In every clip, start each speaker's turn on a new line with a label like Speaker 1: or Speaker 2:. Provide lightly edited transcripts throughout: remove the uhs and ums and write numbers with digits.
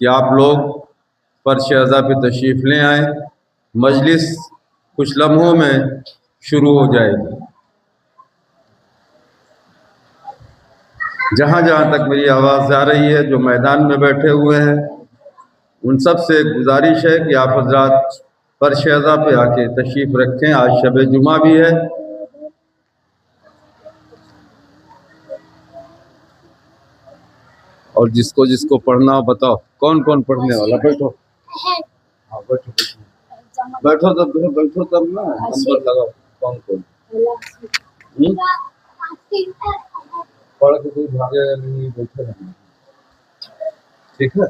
Speaker 1: कि आप लोग फर्श अज़ा पे तशरीफ़ ले आए। मजलिस कुछ लम्हों में शुरू हो जाएगी। जहाँ जहाँ तक मेरी आवाज़ जा रही है, जो मैदान में बैठे हुए हैं, उन सब से गुजारिश है कि आप हज़रात फर्श अज़ा पे आके तशरीफ़ रखें। आज शब जुमा भी है। और जिसको जिसको पढ़ना हो बताओ, कौन कौन पढ़ने वाला? बैठो, हाँ बैठो बैठो बैठो तब ना नंबर लगाओ। कौन कौन पढ़ के कोई भागेगा नहीं, बैठे रहना, ठीक है?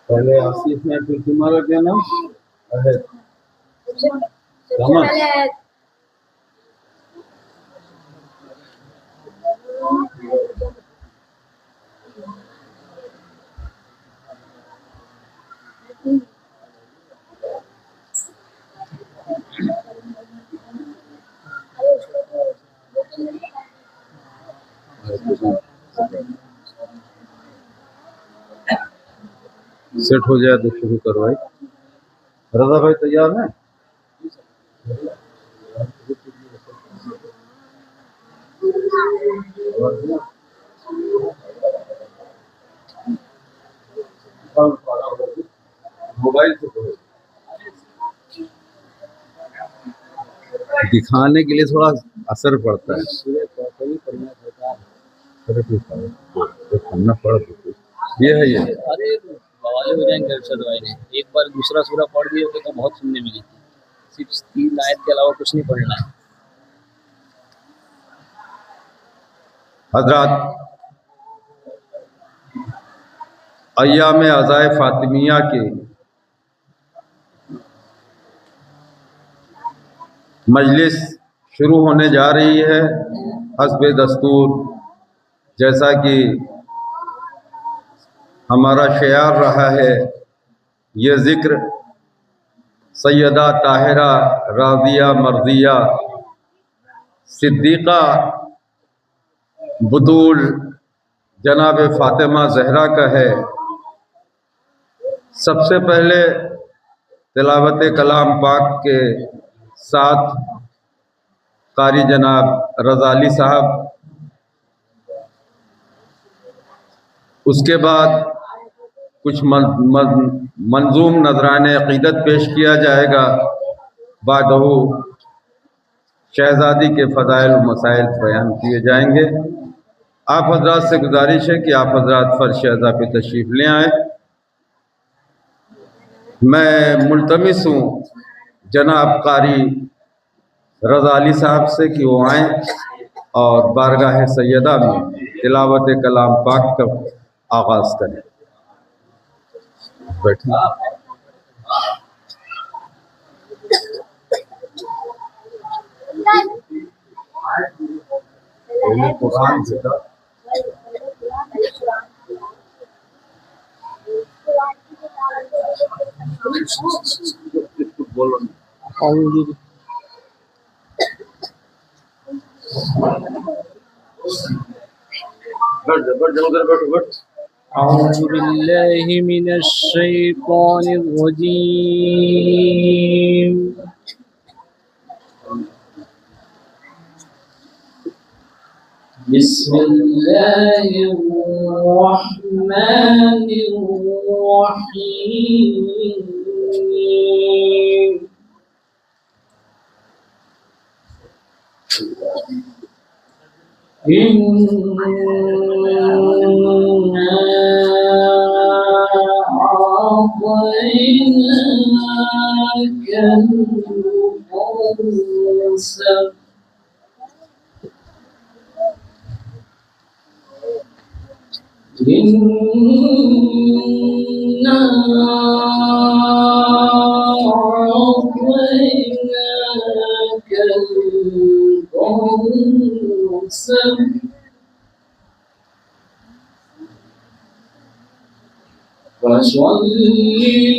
Speaker 1: पहले आसिफ है, फिर तुम्हारा क्या नाम? अहद। सेट हो जाए तो शुरू करो भाई। रजा भाई तैयार है? मोबाइल से पढ़ो। दिखाने के लिए थोड़ा असर पड़ता है। ये है ये।
Speaker 2: अरे बवाले हो जाएंगे अरशद भाई ने। एक बार दूसरा सूरा पढ़ दिए तो बहुत सुनने मिली थी। सिर्फ 3 आयत के अलावा कुछ नहीं पढ़ना है।
Speaker 1: हजरत अय्याम अज़ाए फातिमिया के मजलिस शुरू होने जा रही है। हस्बे दस्तूर, जैसा कि हमारा शियार रहा है, ये ज़िक्र सैयदा ताहिरा राज़िया मर्ज़िया सिद्दीक़ा बुतूल जनाब फ़ातिमा ज़हरा का है। सबसे पहले तिलावत कलाम पाक के साथ कारी जनाब रज़ाली साहब, उसके बाद कुछ मंजूम नजराने अक़ीदत पेश किया जाएगा। बादहू शहजादी के फ़ज़ाइल व मसाइल बयान किए जाएंगे। आप हज़रात से गुजारिश है कि आप हज़रात फर्श अज़ा पे तशरीफ़ ले आएँ। मैं मुल्तमिस हूँ जनाब कारी रज़ाली साहब से कि वो आएँ और बारगाह सैयदा में तिलावत कलाम पाक का आगाज़ करें। बैठिए। पहले कुरान बेटा, बोलो।
Speaker 2: अऊज़ु बिल्लाहि मिनश शैतानिर रजीम। बिस्मिल्लाहिर रहमानिर रहीम। इन्ना अअतैनाकल कौसर। इन्ना अअतैनाकल कौसर। फसल्लि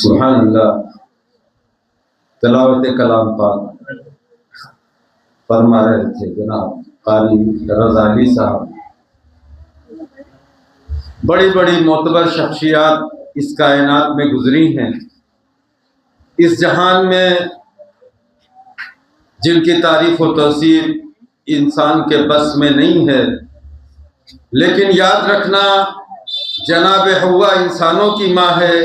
Speaker 1: सुभान अल्लाह। तिलावत कलाम पाक फरमा रहे थे जनाब कारी रज़ाली साहब। बड़ी बड़ी मोतबर शख्सियात इस कायनात में गुजरी हैं, इस जहान में जिनकी तारीफ व तौसीफ इंसान के बस में नहीं है। लेकिन याद रखना, जनाब हव्वा इंसानों की माँ है,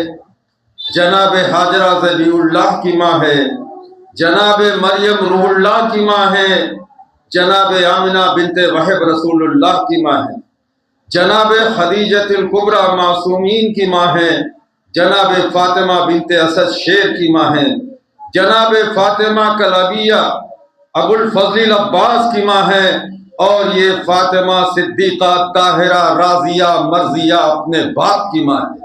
Speaker 1: जनाब हाजरा ज़बीउल्लाह की माँ है, जनाब मरियम रूहुल्लाह की माँ है, जनाब आमिना बिनते वहब रसूलुल्लाह की माँ है, जनाब खदीजतुल कुबरा मासूमीन की माँ है, जनाब फातिमा बिनते असद शेर की माँ है, जनाब फातिमा कलाबिया अबुल फजल अब्बास की माँ है, और ये फातिमा सिद्दीक़ा ताहिरा राजिया मर्जिया अपने बाप की माँ है।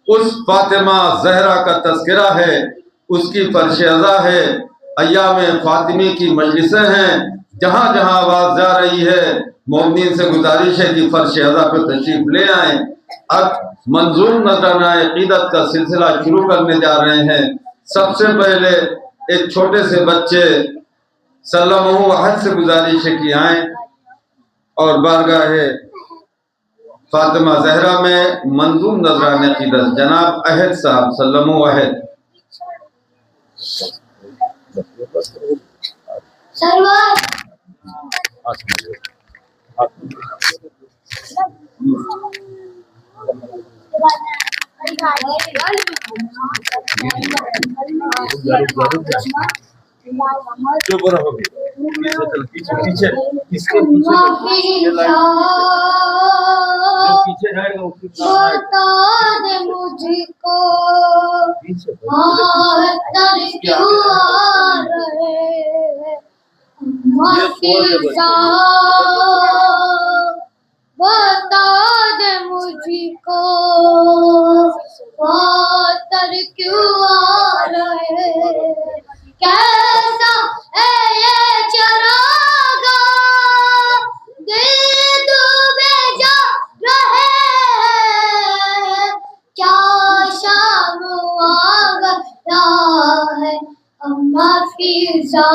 Speaker 1: उस फातिमा जहरा का तस्करा है, उसकी फरशेज़ा है। अय्याम फातिमी की मजलिसें हैं, जहाँ जहाँ आवाज़ जा रही है मोमिनीन से गुजारिश है कि फरशेज़ा पे तशरीफ ले आएँ। अब मंजूर नजराना अक़ीदत का सिलसिला शुरू करने जा रहे हैं। सबसे पहले एक छोटे से बच्चे सल्लल्लाहु अलैहि से गुजारिश है कि आएँ और बारगाह फातिमा जहरा में मंजूम नजराने अक़ीदत जनाब अहद साहब सल्लल्लाहु अहद। पीछे पीछे इसके पीछे रहेगा बता दे मुझको क्यों आ रहे बता दे मुझको क्यों आ रहे कैसा है ये चरागा दिल डूबे जा रहे क्या शाम आ गया है अम्मा फिजा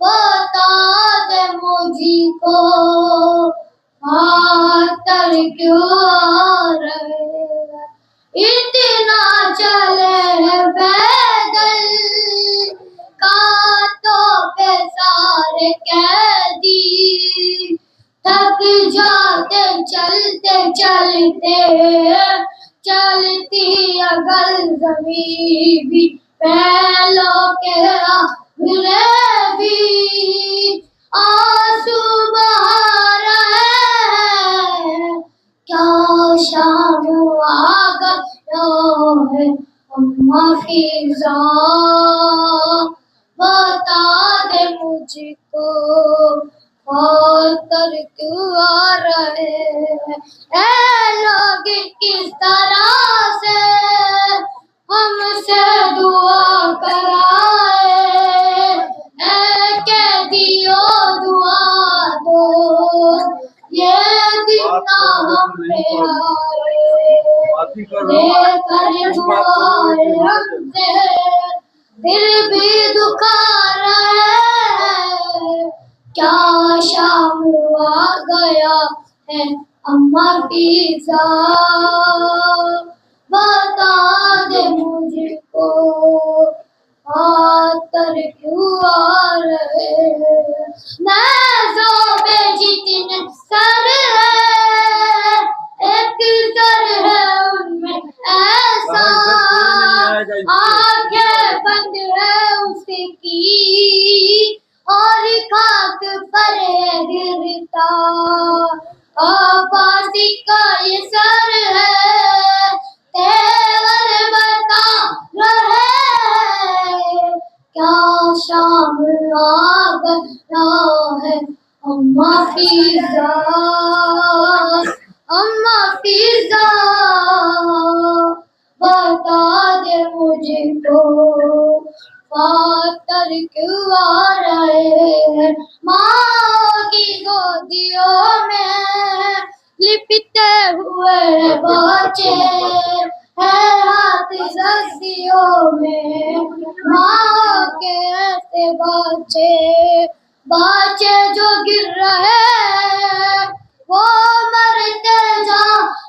Speaker 1: बता दे मुझको हाथर क्यों आ रहे इतना चले पैदल कांटों पे सारे कैदी थक जाते चलते चलते चलती अगर ज़मीन भी पहलों के आंसू भी आंसू बहा रहे क्या शाम आ गया है अम्मा फिजा बता दे मुझको और क्यों आ रहे हैं ऐ लोग किस तरह से
Speaker 3: हमसे दुआ कराए, ऐ कैदियों दुआ दो, ये दिन ना हम पे आए, लेकर दुआए हमसे दिल भी दुखा रहे, क्या शाम आ गया है अम्मा पिज़्ज़ा, बता दे मुझको आतर क्यों आ रहे हैं, मैज़ों पे जितने सर है, एक सर है उनमें ऐसा, आंखें बंद है उसकी और खाक पर है गिरता, आबादी का ये सर है, तेवर बता रहे, क्या शाम आ गया है अम्मा पिज़्ज़ा, अम्मा पिज़्ज़ा, बता दे मुझको पातर क्यों आ रहे हैं, माँ की गोदियों में लिपटे हुए बच्चे है हाथ सर्दियों में, माँ के ऐसे बच्चे बच्चे जो गिर रहे हैं, वो मरते जा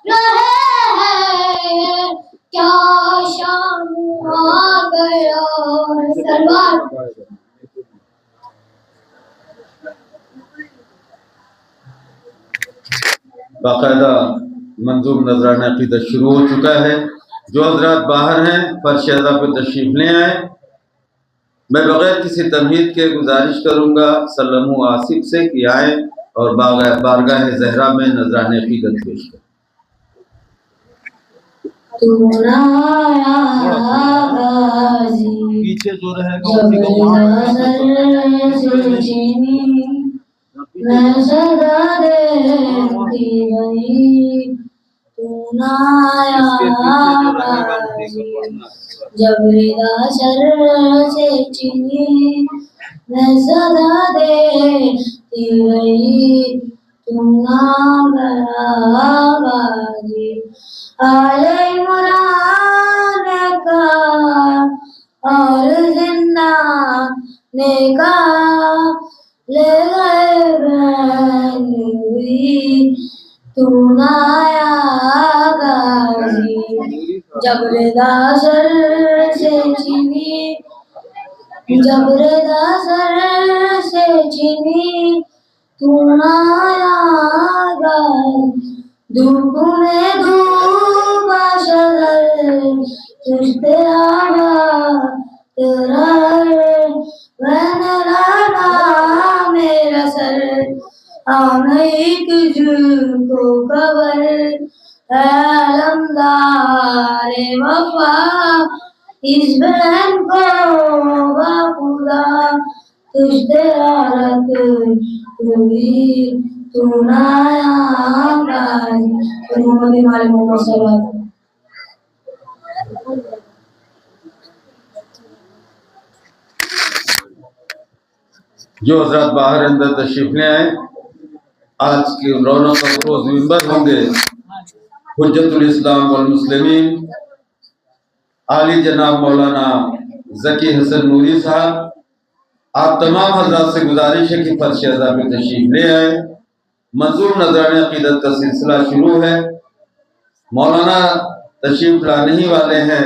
Speaker 3: रहे हैं, क्या शाम आ गया सलवार।
Speaker 1: बाकायदा मंजूम नजराना अकीदत शुरू हो चुका है। जो हजरात बाहर हैं फर्शदा पे तशरीफ ले आए। मैं बगैर किसी तमहीद के गुजारिश करूँगा सल्लमु आसिफ से कि आए और बारगाह ज़हरा में नजराना अकीदत पेश करें। पीछे जो रहेगा
Speaker 3: मैं सदा देती रही, तू ना आया जब रिदा सर से चीनी, मैं सदा देती रही, तू ना गया आले इमरान का और जिन्ना ने का ले गए बहनी हुई, तू ना आया गाजी जब रिदा सर से चीनी, जब रिदा सर से चीनी, तू ना आया गाजी धूप में धूप शजर तुझते आवा तेरा वनराना मेरा सर आने तुझको खबर अलमदारे वफा इस बहन को खुदा तुझते आरत हुई, तू ना
Speaker 1: जो हजरात बाहर अंदर तशरीफ ले आए, आज की रौनक अफरोज मिंबर होंगे हुज्जतुल इस्लाम वल मुस्लिमीन आली जनाब मौलाना ज़की हसन नूरी साहब। आप तमाम हजरात से गुजारिश है कि फर्शदा पे तशरीफ ले आए। मंजूर नजराने अकीदत का सिलसिला शुरू है। मौलाना तशरीफ लाने ही वाले हैं।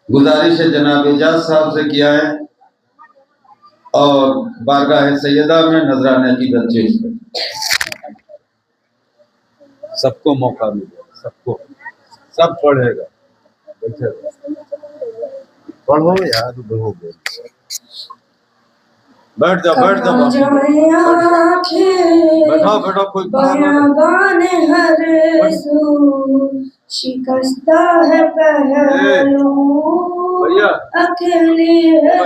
Speaker 1: गुजारिश है जनाब एजाज साहब से किया है और बारगाह सैयदा में नजराने अकीदत पेश करें। सबको मौका मिले, सबको सब पढ़ेगा, पढ़ो यार, हो गए बैठ जाओ बैठो कोई
Speaker 3: बयान हर सू शिकस्ता है पहलू अकेली है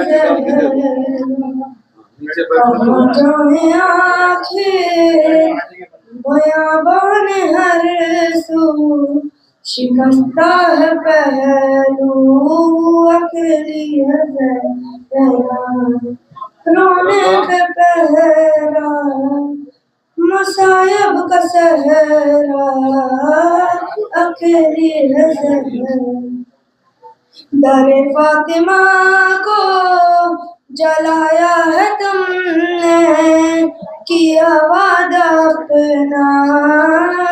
Speaker 3: आँखें बयान हर सू शिकस्ता है पहलू, अकेली है जहरा, रोने पे पहरा, मसायब का सहरा, अकेली है जहरा। दरे फातिमा को जलाया है तुमने, किया वादा अपना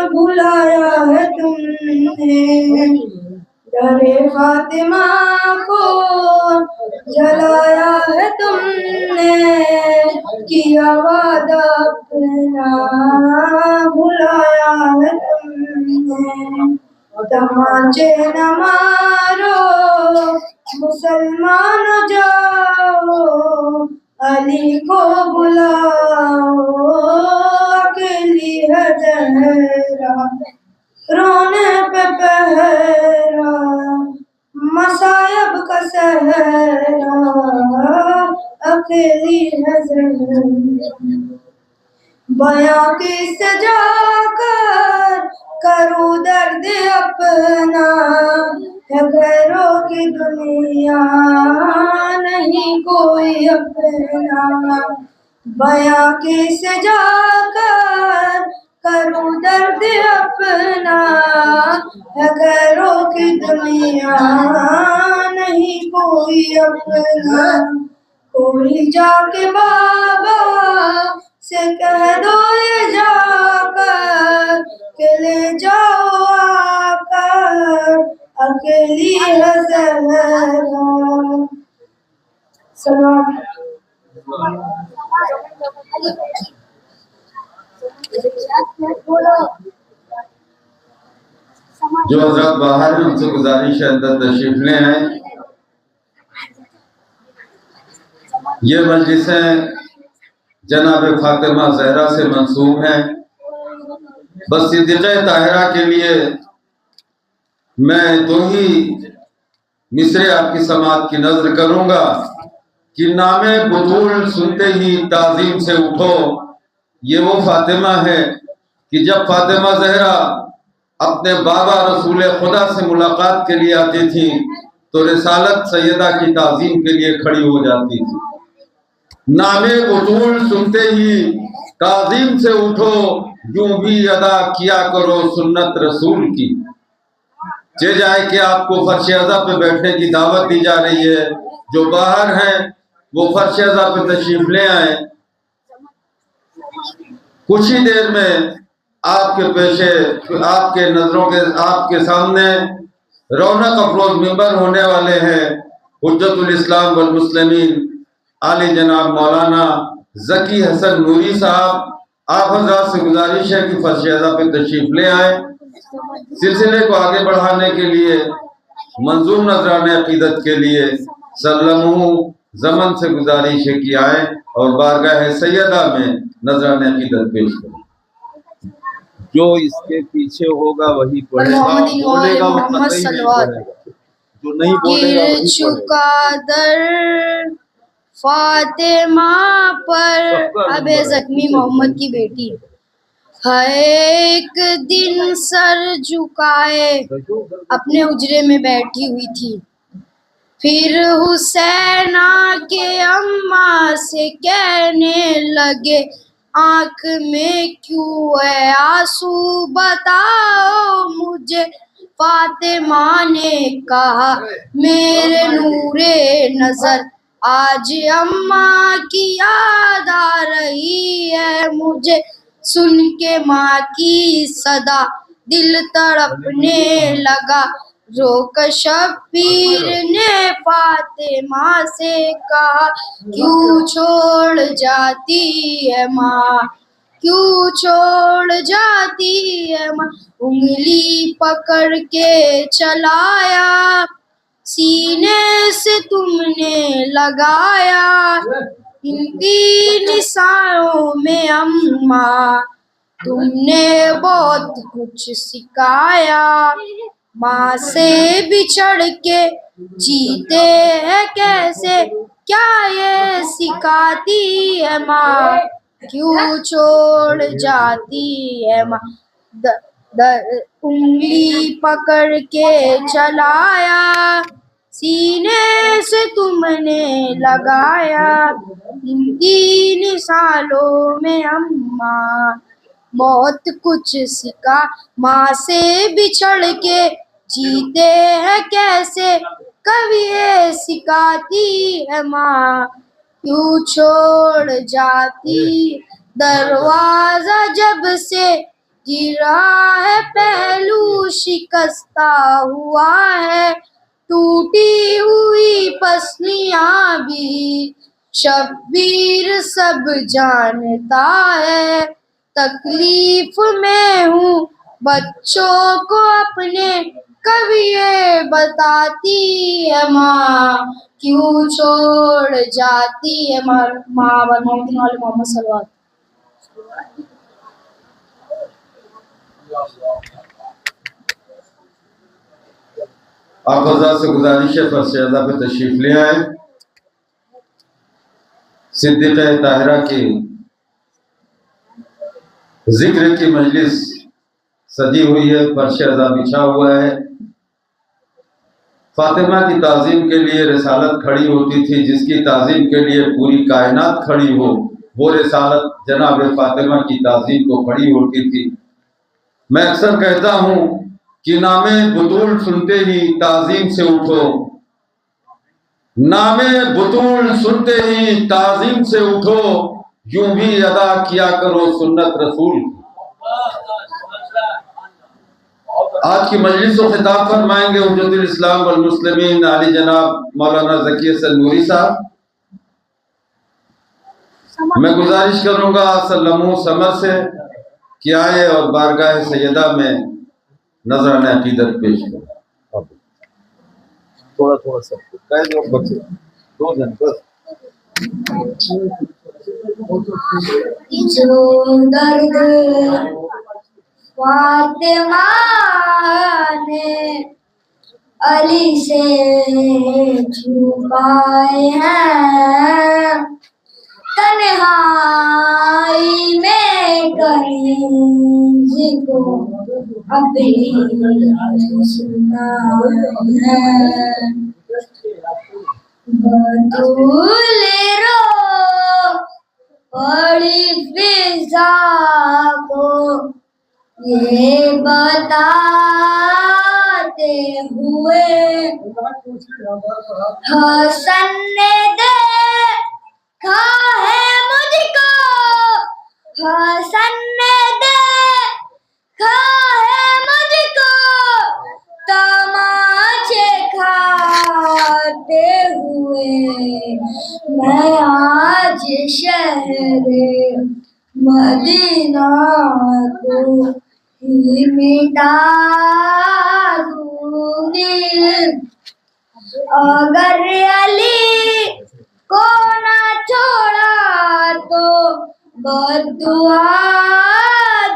Speaker 3: भुलाया है तुमने। दरे फातिमा को जलाया है तुमने, किया वादा अपना भुलाया है तुमने। तमाचे न मारो मुसलमान जाओ, अली को बुलाओ, अकेली है जहरा, रोने पे पहरा, मसायब का सहरा, अकेली है जहरा। बयां किससे जाकर करूं दर्द अपना, है घरों की दुनिया नहीं कोई अपना। बयां किससे जाकर करूं दर्द अपना, है घरों की दुनिया नहीं कोई अपना। कोई जाके बाबा से कह दो ये जाकर, के ले जाओ आकर, अकेली है जहरा। सलाम।
Speaker 1: जो हजरत बाहर में उनसे गुजारिश है अंदर तशरीफ ले आए। ये मजलिसें जनाब फातिमा जहरा से मंसूब हैं। बस सिद्दीक़े ताहिरा के लिए मैं दो ही मिसरे आपकी समात की नजर करूंगा कि नामे बुतूल सुनते ही ताजीम से उठो। ये वो फातिमा है कि जब फातिमा जहरा अपने बाबा रसूल खुदा से मुलाकात के लिए आती थी तो रिसालत सैयदा की ताजीम के लिए खड़ी हो जाती थी। नामे बुतूल सुनते ही ताजीम से उठो, यूं भी अदा किया करो सुन्नत रसूल की। जे जाए कि आपको फर्श अज़ा पे बैठने की दावत दी जा रही है। जो बाहर हैं वो फर्श अज़ा पे तशरीफ ले आए। कुछ ही देर में आपके पेशे, आपके नजरों के, आपके सामने रौनक अफरोज मिंबर होने वाले हैं हुज्जतुल इस्लाम वल मुस्लिमीन आली जनाब मौलाना जकी हसन नूरी साहब। आप हज़रात से गुजारिश है कि फर्श अज़ा पे तशरीफ ले आए। सिलसिले को आगे बढ़ाने के लिए मंजूर नजराने अकीदत के लिए सल्लमू जमन से गुजारिश है कि आए और बारगाह सैयदा में नजराने अकीदत पेश करें। जो इसके पीछे होगा वही पढ़ेगा, बोलेगा वो कतई नहीं पढ़ेगा, जो नहीं बोलेगा वही
Speaker 3: चुका दर फातिमा पर। अब जख्मी मोहम्मद की बेटी है एक दिन सर झुकाए अपने उजरे में बैठी हुई थी। फिर हुसैना के अम्मा से कहने लगे, आंख में क्यों है आंसू बताओ मुझे। फातिमा ने कहा, मेरे नूरे नजर आज अम्मा की याद आ रही है मुझे। सुन के माँ की सदा दिल तड़पने लगा। रोक शब्बीर ने फातिमा से कहा, क्यों छोड़ जाती है माँ, क्यों छोड़ जाती है माँ। उंगली पकड़ के चलाया, सीने से तुमने लगाया, इनकी निशानों में अम्मा तुमने बहुत कुछ सिखाया। माँ से बिछड़ के जीते हैं कैसे, क्या ये सिखाती है माँ, क्यों छोड़ जाती है माँ। उंगली पकड़ के चलाया, सीने से तुमने लगाया। इन 3 सालों में अम्मा बहुत कुछ सीखा, माँ से बिछड़ के जीते हैं कैसे, कभी ये सिखाती है माँ, क्यों छोड़ जाती। दरवाजा जब से गिरा है पहलू शिकस्ता हुआ है, टूटी हुई पसलियां भी शब्बीर सब जानता है। तकलीफ में हूँ बच्चों को अपने, कभी ये बताती है माँ, क्यों छोड़ जाती है माँ। मोहम्मद वाले मोहम्मद सलवात।
Speaker 1: आप हज़रात से गुजारिश है फर्शदा पे तशरीफ ले आए। सिद्दीक़ा ताहिरा की जिक्र की मजलिस सजी हुई है, फर्शदा बिछा हुआ है। फातिमा की ताज़ीम के लिए रिसालत खड़ी होती थी, जिसकी ताज़ीम के लिए पूरी कायनात खड़ी हो, वो रिसालत जनाब फातिमा की ताज़ीम को खड़ी होती थी। मैं अक्सर कहता हूँ कि नामे बुतूल सुनते ही ताज़ीम से उठो, नामे बुतूल सुनते ही ताज़ीम से उठो, यूं भी अदा किया करो सुन्नत रसूल। आज की मजलिस को खिताब फरमाएंगे हुज्जतुल इस्लाम वल मुस्लिमीन आली जनाब मौलाना ज़की हसन नूरी साहब। मैं गुजारिश करूंगा सल्लमो समर से कि आए और बारगाह सैयदा में नजरान अकीदत पेश करें। थोड़ा थोड़ा सब बच्चे 2 जन बस।
Speaker 3: जो दर्द फातिमा ने अली से छुपाए हैं, तन्हाई में कनीज़ को अपनी सुनाए हैं। बतूल रो बड़ी फिजा को ये बताते हुए, हसन ने देखा है मुझको, हसन ने देखा है मुझको, तमाचे खाते हुए। मैं आज शहर मदीना को ही मिटा दूंगी, अगर अली को ना छोड़ा तो बद्दुआ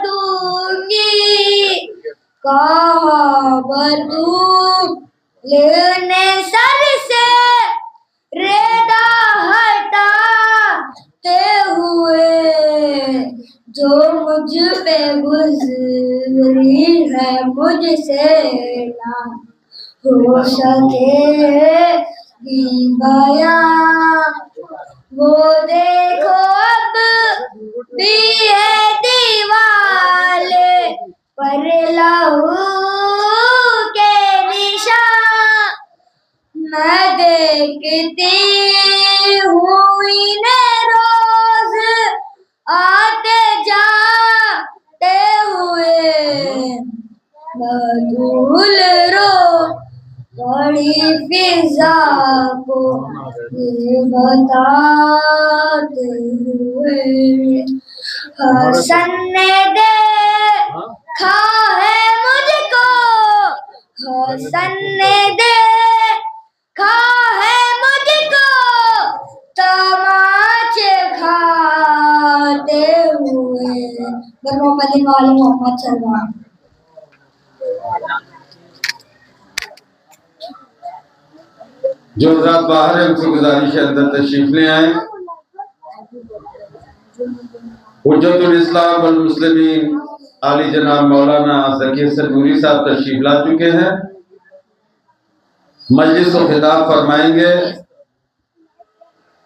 Speaker 3: दूंगी। कहा बतूल लेने सर से रेदा हटाते हुए, जो मुझ पे गुजरी है मुझसे ना हो सके बयां। वो देखो अब भी है दीवाले पर लहू के निशान, मैं देखती हूँ इन्हें रोज आते जाते हुए। बतूल रो बड़ी फिजा को ये बताते हुए, हसन ने देखा है मुझको, हसन ने देखा है मुझको, तमाचे खाते हुए। मोहम्मद वाले मोहम्मद सलमान।
Speaker 1: जो हज़रात बाहर है उनसे गुजारिश है अंदर तशरीफ ले आए। हुज्जतुल इस्लाम वल मुस्लिमीन आली जनाब मौलाना ज़की हसन नूरी साहब तशरीफ ला चुके हैं। मजलिस को खिताब फरमाएंगे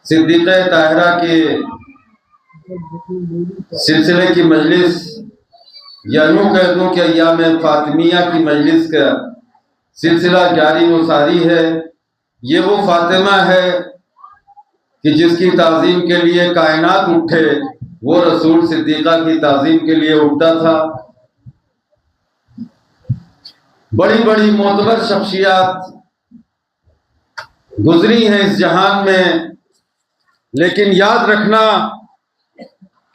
Speaker 1: सिद्दीक़े ताहिरा के सिलसिले की मजलिस, या यूं कह दूं कि अय्याम फातिमिया की मजलिस का सिलसिला जारी व सारी है। ये वो फातिमा है कि जिसकी ताज़ीम के लिए कायनात उठे, वो रसूल सिद्दीक़ा की ताज़ीम के लिए उठता था। बड़ी बड़ी मोतबर शख्सियात गुजरी हैं इस जहान में, लेकिन याद रखना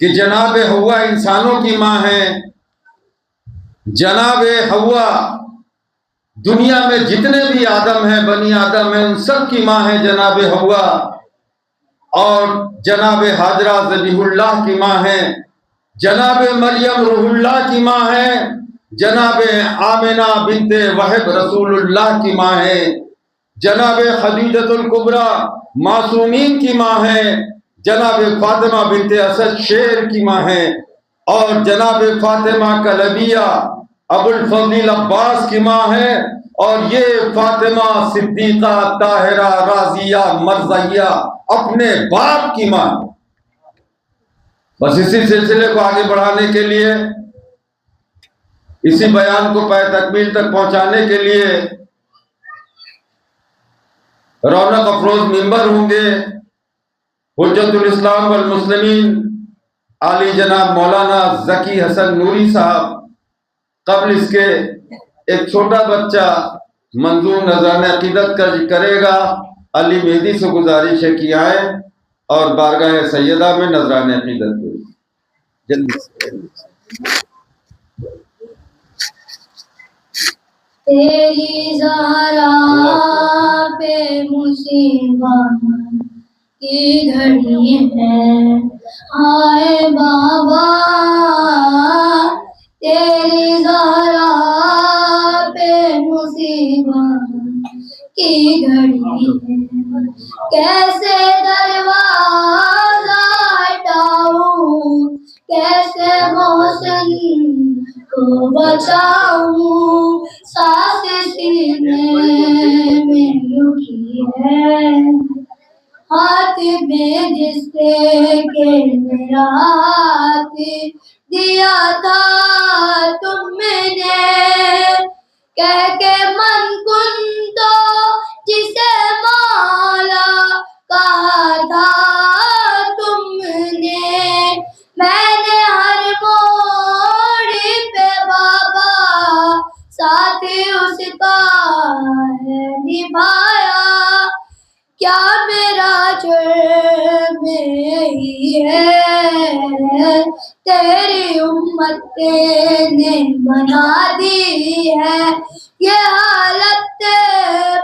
Speaker 1: कि जनाब हव्वा इंसानों की माँ है। जनाब हव्वा दुनिया में जितने भी आदम हैं, बनी आदम हैं, उन सब की माँ है जनाब हव्वा। और जनाब हाजरा ज़बीहुल्लाह की माँ है, जनाब मरियम रूहुल्लाह की माँ है, जनाब आमिना बिनते वहब रसूलुल्लाह की माँ है, जनाब खदीजतुल कुबरा मासूमीन की माँ है, जनाब फातिमा बिनते असद शेर की माँ है, और जनाब फातिमा कलबिया अबुल फजील अब्बास की माँ है, और ये फातिमा सिद्दीक़ा ताहिरा राजिया मरज़िया अपने बाप की माँ। बस इसी सिलसिले को आगे बढ़ाने के लिए, इसी बयान को पाए तकमील तक पहुंचाने के लिए रौनक अफरोज मिंबर होंगे हुज्जतुल इस्लाम वल मुस्लिमीन आली जनाब मौलाना ज़की हसन नूरी साहब। कबल इसके एक छोटा बच्चा मंजूर नज़राने अकीदत का करेगा। अली मेहदी से गुजारिश है कि आए और बारगाह सैयदा में नज़राने अकीदत दे। जल्दी से।
Speaker 3: तेरी ज़हरा पे मुसीबत की घड़ी है, हाय बाबा तेरी ज़हरा पे मुसीबत की घड़ी है। कैसे दरवाज़ा हटाऊं, कैसे मौसम को बचाऊं, सांस सीने में रुकी है, हाथ में जिसके के मेरा हाथ दिया था तुमने, कह के मन कुन तो जिसे मौला कहा था तुमने। मैंने हर मोड़ पे बाबा साथ उसका है निभाया, क्या मेरा जुर्म यही है, तेरी उम्मत ने बना दी है ये हालत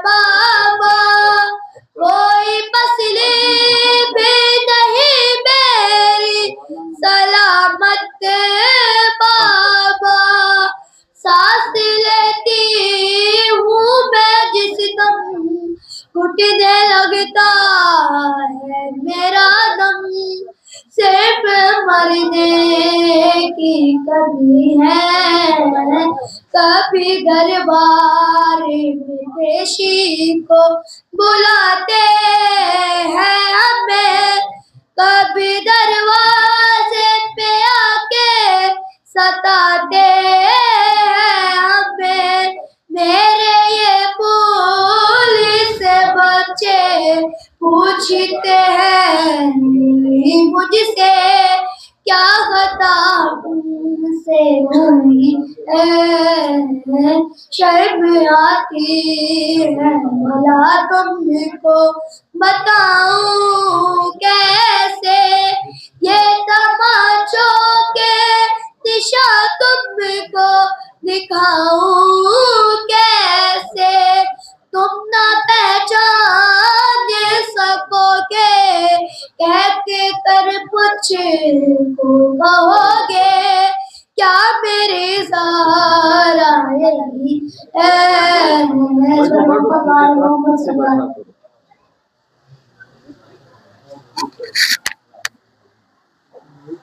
Speaker 3: बाबा। कोई मसले भी नहीं मेरी सलामत बाबा, सांस लेती हूँ मैं जिस दम घुटने लगता है मेरा दम, सिर्फ मरने की कमी है, कभी दरबार में पेशी को बुलाते हैं हमें, कभी दरवाजे पे आके सताते हैं हमें। मेरे ये पुलिस बच्चे पूछते हैं मुझसे, क्या खता तुमसे हुई है, शर्म आती है भला तुमको बताऊं कैसे, ये तमाचों के दिशा तुमको दिखाऊं कैसे, तुम ना पहचान सकोगे, कहते कर कुछ को कहोगे, क्या मेरे सारा यही है।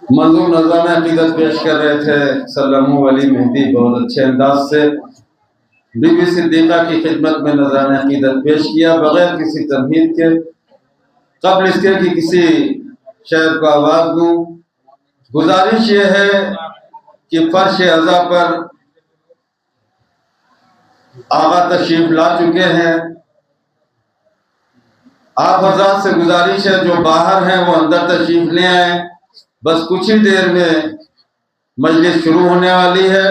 Speaker 1: मंजूर नजराना अकीदत पेश कर रहे थे सल्लल्लाहु अलैहि मेहदी बहुत अच्छे अंदाज से बीबी सिद्दीक़ा की खिदमत में नजराना अकीदत पेश किया बगैर किसी तमहीद के। कबल इसके कि किसी शेर को आवाज दूं, गुजारिश ये है कि फर्श अज़ा पर आगा तशरीफ ला चुके हैं। आप हज़रात से गुजारिश है जो बाहर हैं वो अंदर तशरीफ ले आए, बस कुछ ही देर में मजलिस शुरू होने वाली है।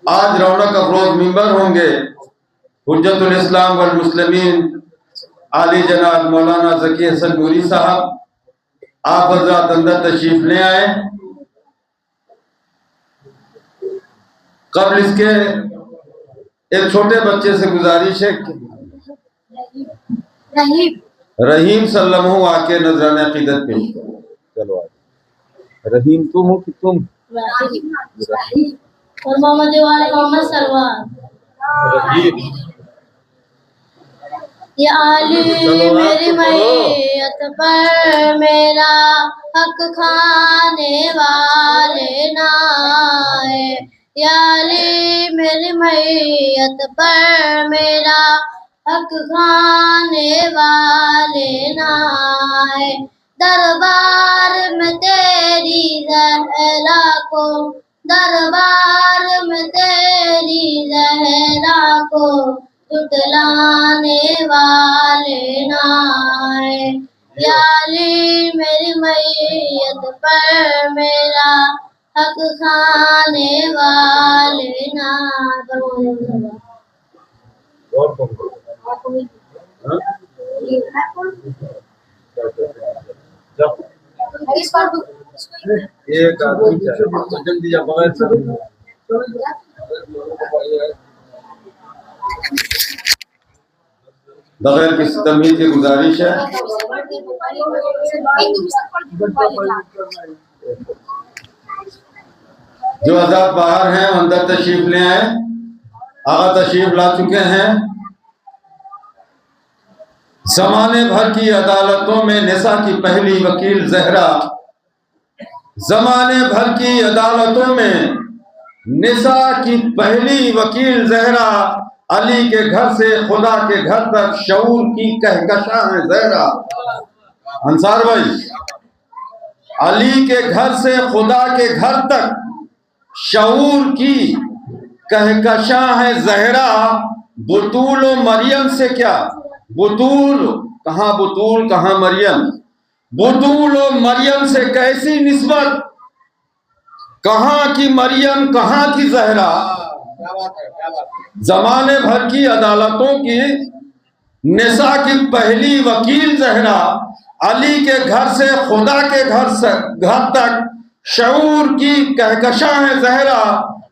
Speaker 1: आज रौनक अफरोज मिंबर होंगे हुज्जतुल इस्लाम वल मुस्लिमीन आली जनाब मौलाना ज़की हसन नूरी साहब। आप हज़रात अंदर तशरीफ ले आए। कबल इसके एक छोटे बच्चे से गुजारिश है रहीम सल्लल्लाहु आके नजराना अकीदत पेश करो। चलो आज रहीम तुम हो कि तुम?
Speaker 3: और मोहम्मद वाले मोहम्मद सलमान। या अली मेरी मैयत पर मेरा हक खाने वाले ना आए। या अली मेरी मैयत पर मेरा हक खाने वाले ना आए। दरबार में तेरी ज़हरा को, दरबार में तेरी ज़हरा को झुठलाने वाले ना आए। या अली मेरी मैयत पर मेरा हक खाने वाले ना
Speaker 1: एक जल्दी जा बगैर किसी तमीज़ की गुजारिश है। जो हज़रात बाहर हैं अंदर तशरीफ ले आए। आगा तशरीफ ला चुके हैं। जमाने भर की अदालतों में निसा की पहली वकील ज़हरा, जमाने भर की अदालतों में निसा की पहली वकील ज़हरा, अली के घर से खुदा के घर तक शऊर की कहकशां है ज़हरा। अंसार भाई, अली के घर से खुदा के घर तक शऊर की कहकशां है ज़हरा। बुतूल व मरियम से क्या, बुतूल कहाँ मरियम, बुतूल व मरियम से कैसी निस्बत, कहाँ की मरियम कहाँ की ज़हरा। जमाने भर की अदालतों की निसा की पहली वकील ज़हरा, अली के घर से खुदा के घर तक शऊर की कहकशां है ज़हरा।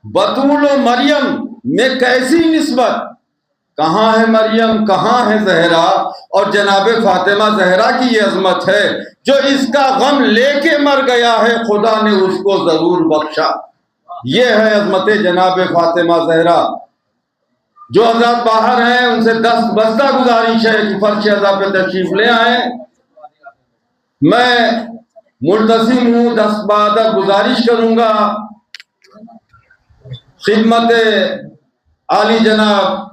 Speaker 1: बतूल व मरियम में कैसी निस्बत, कहाँ है मरियम कहाँ है ज़हरा। और जनाब फातिमा ज़हरा की ये अजमत है, जो इसका गम लेके मर गया है खुदा ने उसको जरूर बख्शा। ये है अजमत जनाब फातिमा ज़हरा। जो हज़रात बाहर हैं उनसे 10 बस्ता गुजारिश है कि फर्श अज़ा पे तशरीफ ले आए। मैं मुल्तज़िम हूँ, 10 बार गुजारिश करूंगा खिदमत आली जनाब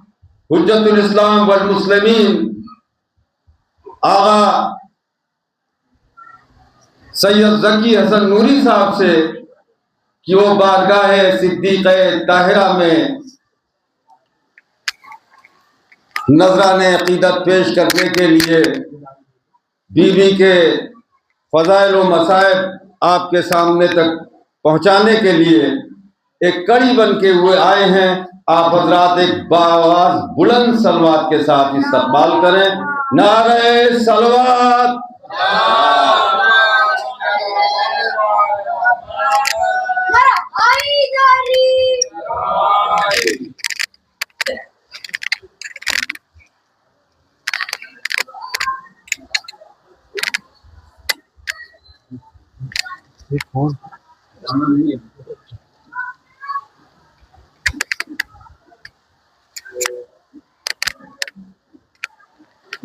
Speaker 1: हुज्जतुल इस्लाम वल मुस्लिमीन आगा सैयद ज़की हसन नूरी साहब से कि वो बारगाह सिद्दीक़े ताहिरा में नजराने अकीदत पेश करने के लिए बीवी के फ़ज़ाइल व मसाइब आपके सामने तक पहुंचाने के लिए एक कड़ी बन के हुए आए हैं। आप हजरात एक बाआवाज़ बुलंद सलवात के साथ इस्तक़बाल करें। नारे सलवात,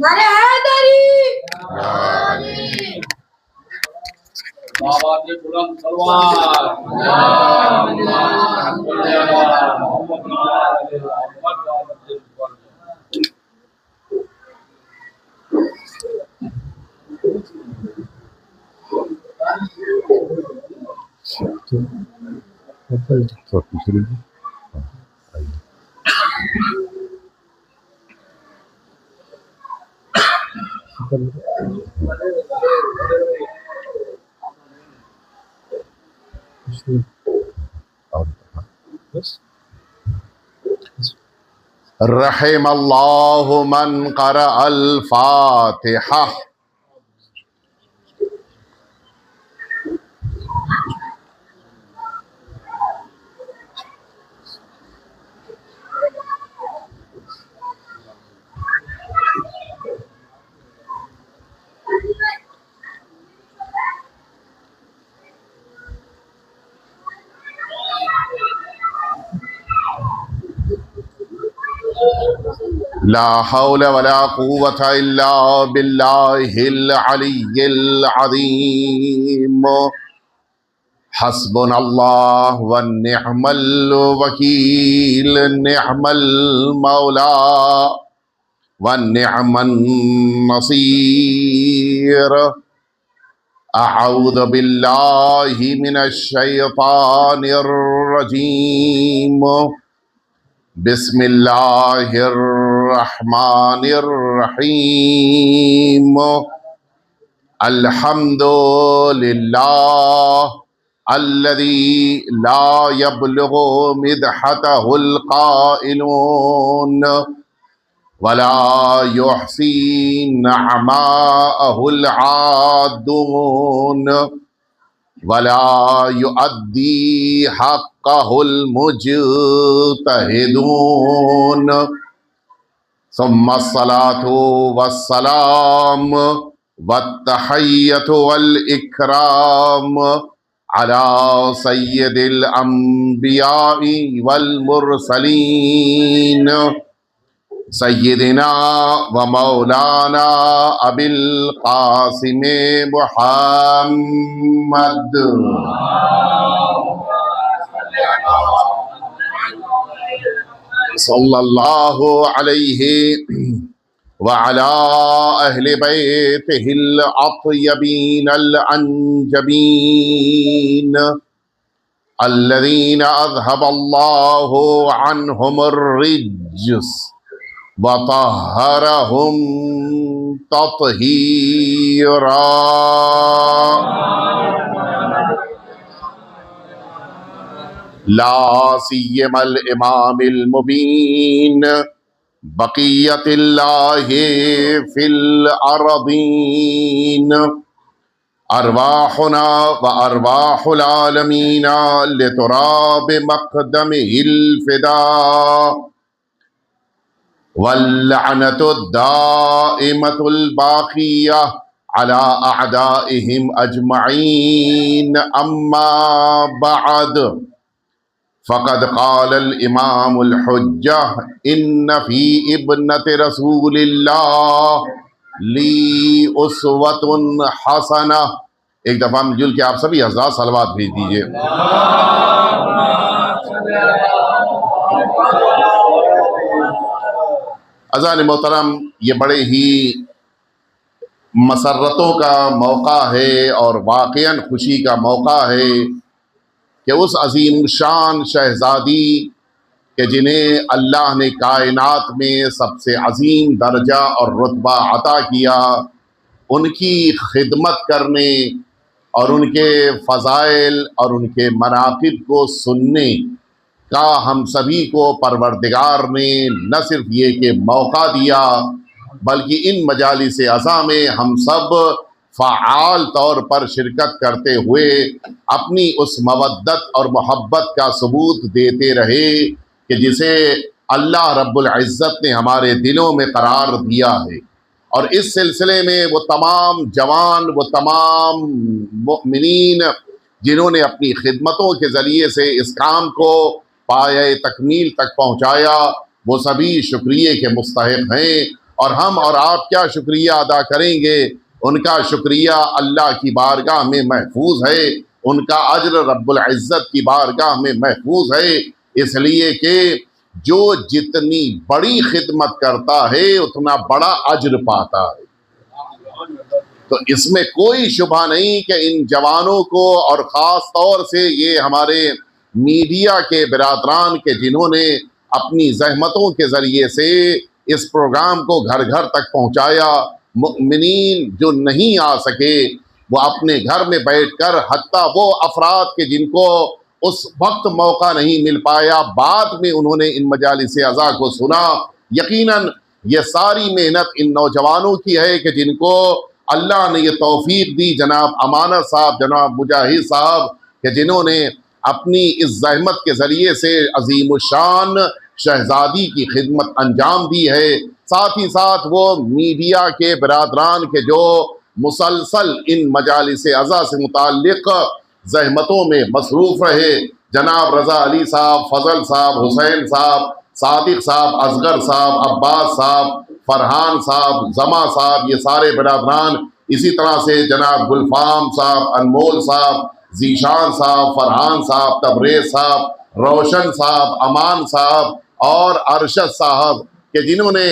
Speaker 3: नारे हैदरी।
Speaker 4: बाबा की बुलंद तलवार
Speaker 5: रहमल्लाहु मन क़रअल फ़ातिहा। ला हौला वला कुव्वता इल्ला बिल्लाहिल अलिय्यिल अज़ीम। हस्बुनल्लाह व निअमल वकील, निअमल मौला व निअमन नसीर। अऊज़ु बिल्लाहि मिनश शैतानिर रजीम। बिस्मिल्लाहिर रहमानिर रहीम। अल्हम्दुलिल्लाह अल्लज़ी ला यब्लुगु मिदहतहुल क़ाइलून वला युहसी नअमाअहुल आदून वला युअद्दी हक़्क़हुल मुज्तहिदून। सुम्मा सलातु वस्सलाम वत्तहिय्यतु वल इकराम अला सय्यदिल अंबियाई वल मुरसलीन सय्यदिना व मौलाना अबिल क़ासिम मुहम्मद सल्लल्लाहु अलैहि व अला अहले बैतिहिल अत्यबीनल अंजबीन अल्लज़ीना अज़हबल्लाहु अन्हुमुर रिज्स व तह्हरहुम तत्हीरा। ला सिय्यमल इमामिल मुबीन बक़ियतिल्लाहि फिल अर्दीन। अरवाहुना व अरवाहुल आलमीना लितुराब मक़दमिहिल फ़िदा वल्लअनतु दाइमतुल बाक़िया अला अअदाइहिम अजमईन। अम्मा बअद फ़क़द क़ालल इमामुल हुज्जा इन्न फ़ी इब्नति रसूलिल्लाह ली उस्वतुन हसना। एक दफ़ा मिलजुल के आप सभी हज़रात सलवात भेज दीजिए। अज़ान मोहतरम, ये बड़े ही मसर्रतों का मौका है और वाक़ईन खुशी का मौका है कि उस अज़ीम शान शहज़ादी कि जिन्हें अल्लाह ने कायनात में सबसे अज़ीम दर्जा और रुतबा अता किया, उनकी खिदमत करने और उनके फ़ज़ाइल और उनके मनाक़िब को सुनने का हम सभी को परवरदिगार ने न सिर्फ ये कि मौका दिया, बल्कि इन मजालिस अज़ा में हम सब फ़आल तौर पर शिरकत करते हुए अपनी उस मवद्दत और मोहब्बत का सबूत देते रहे कि जिसे अल्लाह रब्बुल इज़्ज़त ने हमारे दिलों में करार दिया है। और इस सिलसिले में वो तमाम जवान, वो तमाम मुमिनीन जिन्होंने अपनी खिदमतों के ज़रिए से इस काम को पाए तकमील तक पहुँचाया, वो सभी शुक्रिया के मुस्तहिक़ हैं। और हम और आप क्या शुक्रिया अदा करेंगे उनका शुक्रिया अल्लाह की बारगाह में महफूज है, उनका अज्र रब्बुल इज़्ज़त की बारगाह में महफूज है, इसलिए कि जो जितनी बड़ी खिदमत करता है उतना बड़ा अज्र पाता है। तो इसमें कोई शुबा नहीं कि इन जवानों को, और ख़ास तौर से ये हमारे मीडिया के बिरादरान के जिन्होंने अपनी जहमतों के ज़रिए से इस प्रोग्राम को घर घर तक पहुँचाया, मुमिनीन जो नहीं आ सके वो अपने घर में बैठकर, हत्ता वो अफराद के जिनको उस वक्त मौका नहीं मिल पाया, बाद में उन्होंने इन मजालिस अज़ा को सुना। यकीनन ये सारी मेहनत इन नौजवानों की है कि जिनको अल्लाह ने ये तौफीक दी, जनाब अमानत साहब, जनाब मुजाहिद साहब, कि जिन्होंने अपनी इस ज़हमत के ज़रिए से अज़ीमुशान शहज़ादी की खिदमत अंजाम दी है। साथ ही साथ वो मीडिया के बिरादरान के जो मुसलसल इन मजालिस अज़ा से मुताल्लिक़ ज़हमतों में मसरूफ़ रहे, जनाब रज़ा अली साहब, फ़ज़ल साहब, हुसैन साहब, सादिक साहब, असगर साहब, अब्बास साहब, फरहान साहब, जमा साहब, ये सारे बिरादरान, इसी तरह से जनाब गुलफाम साहब, अनमोल साहब, जीशान साहब, फरहान साहब, तबरेज़ साहब, रोशन साहब, अमान साहब और अरशद साहब, के जिन्होंने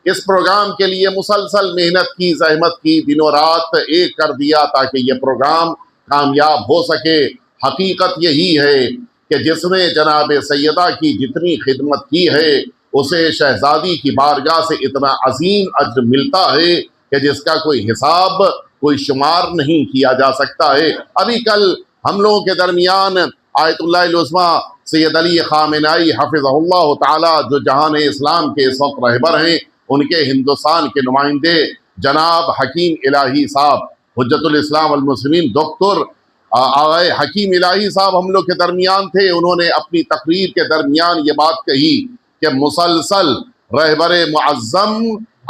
Speaker 5: इस प्रोग्राम के लिए मुसलसल मेहनत की, ज़हमत की, दिनों रात एक कर दिया ताकि ये प्रोग्राम कामयाब हो सके। हकीकत यही है कि जिसने जनाब सैयदा की जितनी खिदमत की है उसे शहज़ादी की बारगाह से इतना अजीम अज्र मिलता है कि जिसका कोई हिसाब, कोई शुमार नहीं किया जा सकता है। अभी कल हम लोगों के दरमियान आयतुल्लाह उज़्मा सैयद अली ख़ामेनाई हफ़िज़हुल्लाह ताला, जो जहान इस्लाम के इस वक्त रहबर हैं, उनके हिंदुस्तान के नुमाइंदे जनाब हकीम इलाही साहब, हुज्जतुल इस्लाम वल मुस्लिमीन, डॉक्टर आग़ाए हकीम इलाही साहब हम लोग के दरमियान थे। उन्होंने अपनी तकरीर के दरमियान ये बात कही कि मुसलसल रहबर मुअज़्ज़म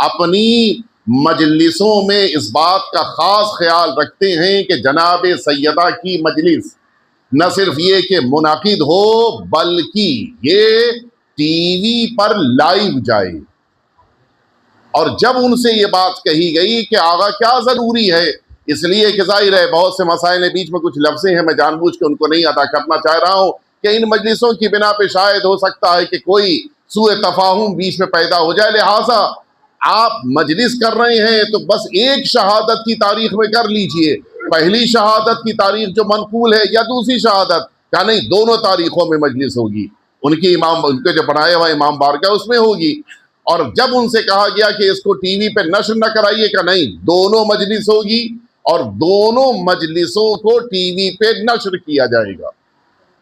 Speaker 5: अपनी मजलिसों में इस बात का ख़ास ख्याल रखते हैं कि जनाब सैयदा की मजलिस न सिर्फ ये कि मुनाकिद हो बल्कि ये टीवी पर लाइव जाए। और जब उनसे ये बात कही गई कि आगा क्या ज़रूरी है, इसलिए कि जाहिर है बहुत से मसाइल बीच में कुछ लफ्ज़ें हैं, मैं जानबूझ के उनको नहीं अदा करना चाह रहा हूँ कि इन मजलिसों की बिना पे शायद हो सकता है कि कोई सूए तफाहुम बीच में पैदा हो जाए। लिहाजा आप मजलिस कर रहे हैं तो बस एक शहादत की तारीख में कर लीजिए, पहली शहादत की तारीख जो मनकूल है या दूसरी शहादत, क्या नहीं दोनों तारीखों में मजलिस होगी, उनकी इमाम, उनके जो बनाया हुआ इमाम बारगाह उसमें होगी। और जब उनसे कहा गया कि इसको टीवी पे नशर न कराइए, का नहीं दोनों मजलिस होगी और दोनों मजलिसों को टीवी पे नशर किया जाएगा।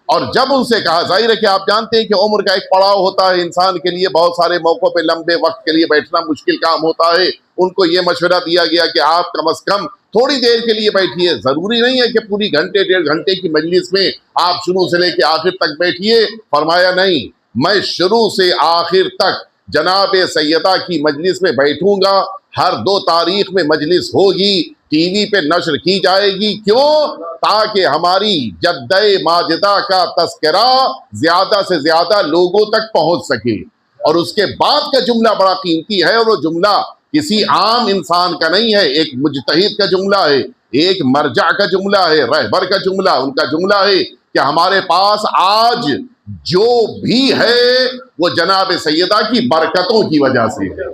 Speaker 5: और जब उनसे कहा, जाहिर है कि आप जानते हैं कि उम्र का एक पड़ाव होता है इंसान के लिए, बहुत सारे मौक़ों पे लंबे वक्त के लिए बैठना मुश्किल काम होता है, उनको ये मशवरा दिया गया कि आप कम अज़ कम थोड़ी देर के लिए बैठिए, ज़रूरी नहीं है कि पूरी घंटे डेढ़ घंटे की मजलिस में आप शुरू से लेकर आखिर तक बैठिए। फरमाया नहीं, मैं शुरू से आखिर तक जनाब सैयदा की मजलिस में बैठूंगा, हर 2 तारीख में मजलिस होगी, टीवी पे नशर की जाएगी। क्यों? ताकि हमारी जद्दे माजिदा का तस्करा ज्यादा से ज्यादा लोगों तक पहुंच सके। और उसके बाद का जुमला बड़ा कीमती है, और वो जुमला किसी आम इंसान का नहीं है, एक मुजतहिद का जुमला है, एक मरजा का जुमला है, रहबर का जुमला। उनका जुमला है कि हमारे पास आज जो भी है वो जनाब सैयदा की बरकतों की वजह से है।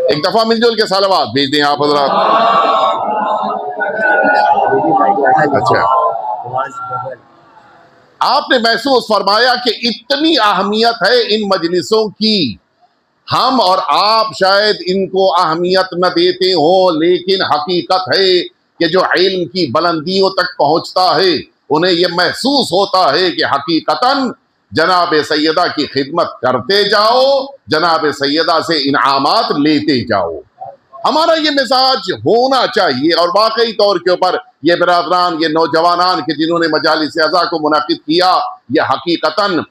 Speaker 5: एक दफा मिलजुल के सलावत भेज दें आप हजरात। अच्छा, आपने महसूस फरमाया कि इतनी अहमियत है इन मजलिसों की, हम और आप शायद इनको अहमियत न देते हो, लेकिन हकीकत है कि जो इल्म की बुलंदियों तक पहुंचता है उन्हें यह महसूस होता है कि हकीकतन जनाब सैयदा की खिदमत करते जाओ, जनाब सैयदा से इनामात लेते जाओ। हमारा ये मिजाज होना चाहिए। और वाकई तौर के ऊपर ये बिरादरान, ये नौजवानान के जिन्होंने मजालिस अज़ा को मुनाकिद किया, ये हकीकतन